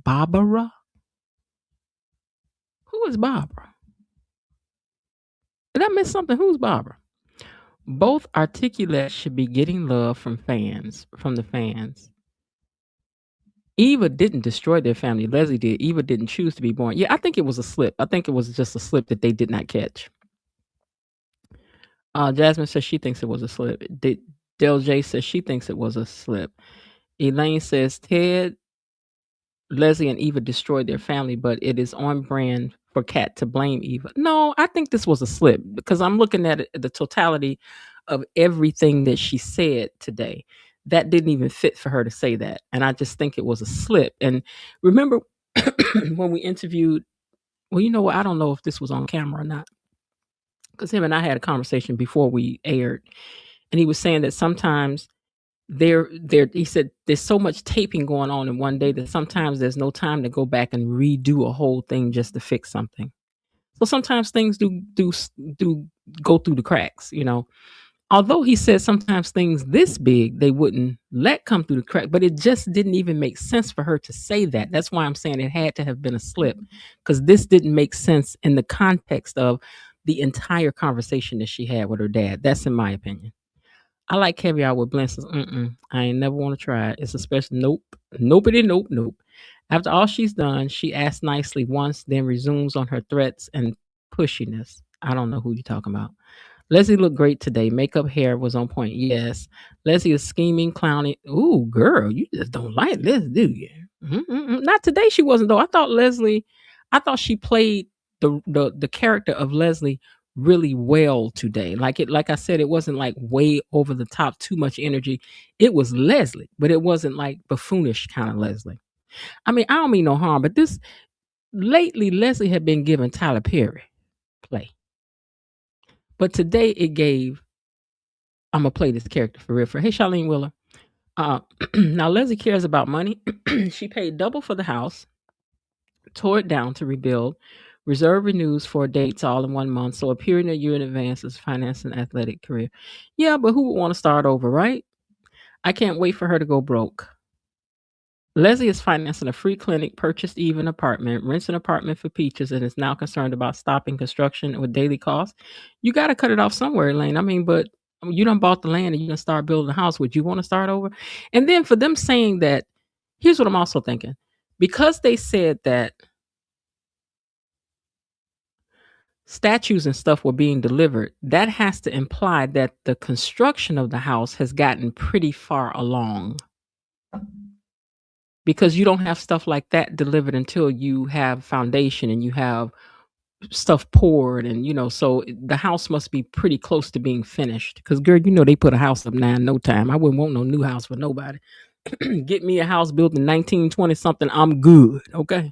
Barbara? Who is Barbara? Did I miss something? Who's Barbara? Both articulate should be getting love from the fans. Eva didn't destroy their family. Leslie did. Eva didn't choose to be born. Yeah, I think it was a slip. I think it was just a slip that they did not catch. Jasmine says she thinks it was a slip. Del J says she thinks it was a slip. Elaine says Ted, Leslie, and Eva destroyed their family, but it is on brand for Kat to blame Eva. No, I think this was a slip because I'm looking at the totality of everything that she said today. That didn't even fit for her to say that. And I just think it was a slip. And remember when we interviewed, well, I don't know if this was on camera or not, because him and I had a conversation before we aired. And he was saying that sometimes he said there's so much taping going on in one day that sometimes there's no time to go back and redo a whole thing just to fix something. So sometimes things do go through the cracks, Although he said sometimes things this big they wouldn't let come through the crack, but it just didn't even make sense for her to say that. That's why I'm saying it had to have been a slip, because this didn't make sense in the context of the entire conversation that she had with her dad. That's in my opinion. I like caviar with blinters. I ain't never want to try it. It's a special. Nope. Nope. After all she's done, she asks nicely once, then resumes on her threats and pushiness. I don't know who you're talking about. Leslie looked great today. Makeup, hair was on point. Yes. Leslie is scheming, clowning. Ooh, girl, you just don't like this, do you? Not today. She wasn't though. I thought she played the character of Leslie really well today. Like I said, it wasn't like way over the top, too much energy. It was Leslie, but it wasn't like buffoonish kind of Leslie. I mean, I don't mean no harm, but this lately Leslie had been giving Tyler Perry play. But today it gave, I'm gonna play this character for real. Hey, Charlene Willer. Now Leslie cares about money. She paid double for the house, tore it down to rebuild, reserve renews for dates all in 1 month, so appearing a year in advance is finance and athletic career. Yeah, but who would want to start over, right? I can't wait for her to go broke. Leslie is financing a free clinic, purchased even apartment, rents an apartment for Peaches, and is now concerned about stopping construction with daily costs. You got to cut it off somewhere, Elaine. I mean, but you done bought the land and you done start building a house. Would you want to start over? And then for them saying that, here's what I'm also thinking. Because they said that statues and stuff were being delivered, that has to imply that the construction of the house has gotten pretty far along. Because you don't have stuff like that delivered until you have foundation and you have stuff poured, and so the house must be pretty close to being finished. Because girl, they put a house up now in no time. I wouldn't want no new house for nobody. Get me a house built in 1920 something, I'm good. Okay.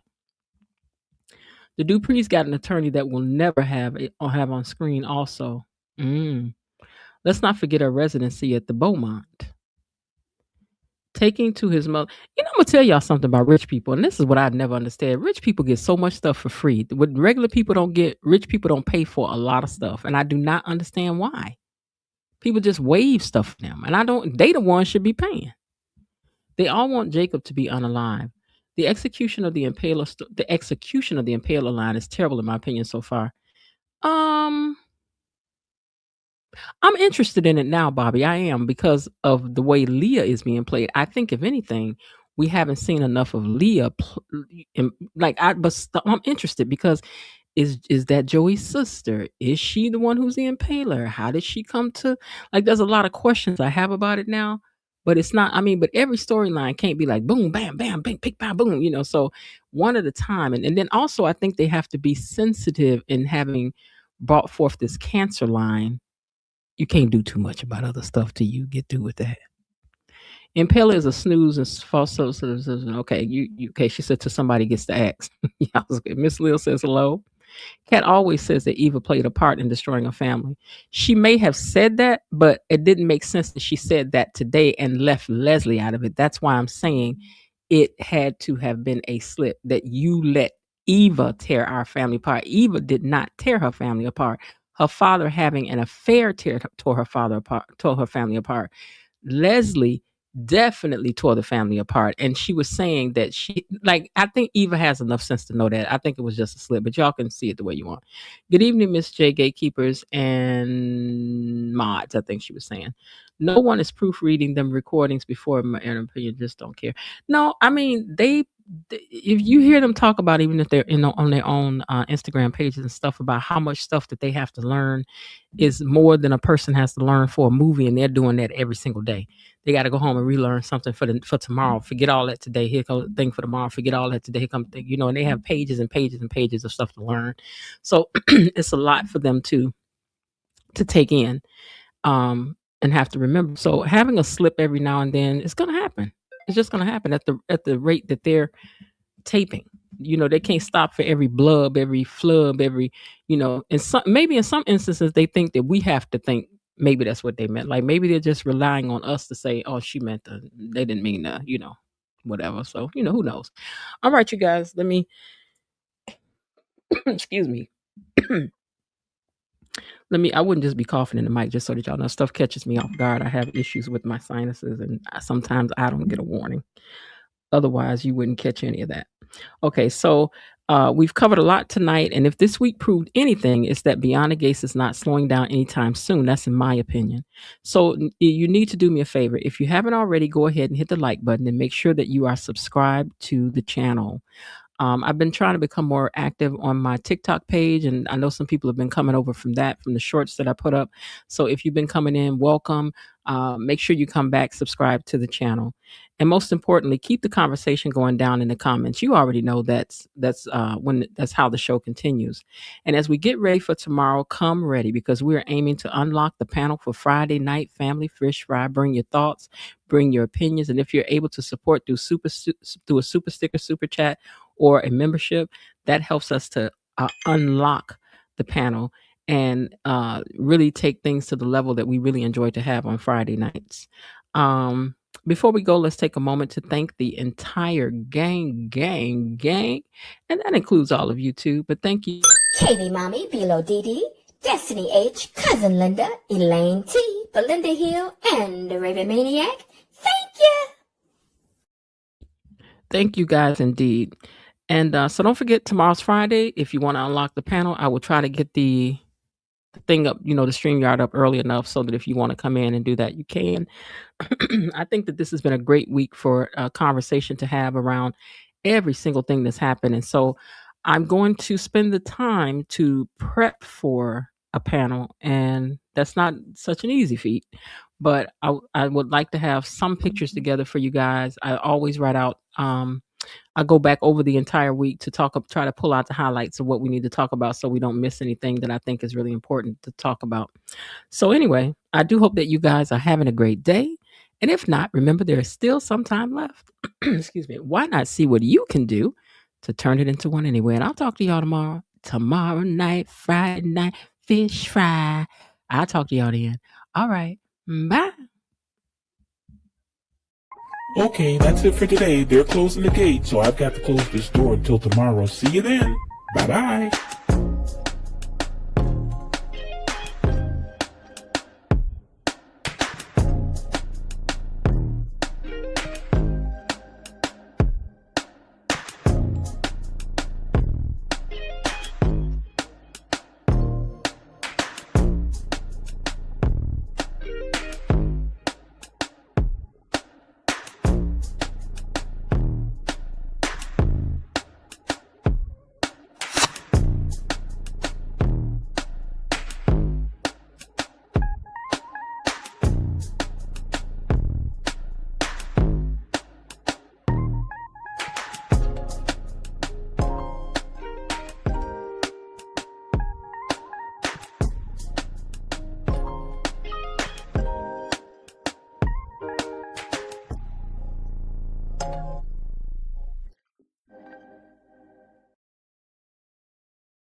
The Duprees got an attorney that will never have on screen also. Let's not forget her residency at the Beaumont. Taking to his mother. I'm gonna tell y'all something about rich people, and this is what I never understand. Rich people get so much stuff for free. What regular people don't get, rich people don't pay for a lot of stuff, and I do not understand why. People just waive stuff for them, and they the ones should be paying. They all want Jacob to be unalive. The execution of the impaler line is terrible in my opinion so far. I'm interested in it now, Bobby. I am, because of the way Leah is being played. I think if anything, we haven't seen enough of Leah. I'm interested because is that Joey's sister? Is she the one who's the impaler? How did she come to? There's a lot of questions I have about it now. But it's not. I mean, but every storyline can't be like boom, bam, bam, bing, pick, bam, boom. So one at a time, and then also I think they have to be sensitive in having brought forth this cancer line. You can't do too much about other stuff till you get through with that. Impaler is a snooze and false. Okay, okay. She said to somebody gets the axe. Yeah, Miss Lil says hello. Kat always says that Eva played a part in destroying a family. She may have said that, but it didn't make sense that she said that today and left Leslie out of it. That's why I'm saying it had to have been a slip that you let Eva tear our family apart. Eva did not tear her family apart. Her father having an affair tore her family apart. Leslie definitely tore the family apart, and she was saying that I think Eva has enough sense to know that. I think it was just a slip, but y'all can see it the way you want. Good evening, Miss J, gatekeepers and mods. I think she was saying no one is proofreading them recordings before an opinion. Just don't care. No, I mean if you hear them talk about, even if they're on their own Instagram pages and stuff, about how much stuff that they have to learn is more than a person has to learn for a movie, and they're doing that every single day. They got to go home and relearn something for tomorrow. Forget all that today. Here comes the thing for tomorrow. Forget all that today. Here comes thing. And they have pages and pages and pages of stuff to learn. So it's a lot for them to take in and have to remember. So having a slip every now and then is going to happen. It's just going to happen at the rate that they're taping. They can't stop for every blub, every flub, every, maybe in some instances they think that we have to think maybe that's what they meant. Like maybe they're just relying on us to say, oh, she meant they didn't mean whatever. So, who knows? All right, you guys, let me, excuse me. I wouldn't just be coughing in the mic, just so that y'all know. Stuff catches me off guard. I have issues with my sinuses, and sometimes I don't get a warning. Otherwise, you wouldn't catch any of that. Okay, so We've covered a lot tonight, and if this week proved anything, it's that Beyond the Gates is not slowing down anytime soon. That's in my opinion. So you need to do me a favor. If you haven't already, go ahead and hit the like button and make sure that you are subscribed to the channel. I've been trying to become more active on my TikTok page, and I know some people have been coming over from the shorts that I put up. So if you've been coming in, welcome. Make sure you come back, subscribe to the channel, and most importantly, keep the conversation going down in the comments. You already know that's how the show continues. And as we get ready for tomorrow, come ready because we are aiming to unlock the panel for Friday night family fish fry. Bring your thoughts, bring your opinions, and if you're able to support through a super sticker, super chat, or a membership, that helps us to unlock the panel and really take things to the level that we really enjoy to have on Friday nights. Before we go, let's take a moment to thank the entire gang, and that includes all of you too, but thank you. KB Mommy, Bilo Dee, Destiny H, Cousin Linda, Elaine T, Belinda Hill, and the Raven Maniac. Thank you! Thank you guys indeed. And so don't forget, tomorrow's Friday. If you want to unlock the panel, I will try to get the thing up, the StreamYard up early enough so that if you want to come in and do that, you can. I think that this has been a great week for a conversation to have around every single thing that's happened. And so I'm going to spend the time to prep for a panel. And that's not such an easy feat. But I would like to have some pictures together for you guys. I always write out I go back over the entire week to try to pull out the highlights of what we need to talk about so we don't miss anything that I think is really important to talk about. So anyway, I do hope that you guys are having a great day. And if not, remember there is still some time left. Excuse me. Why not see what you can do to turn it into one anyway? And I'll talk to y'all tomorrow. Tomorrow night, Friday night, fish fry. I'll talk to y'all then. All right. Bye. Okay, that's it for today. They're closing the gate, so I've got to close this door until tomorrow. See you then. Bye-bye.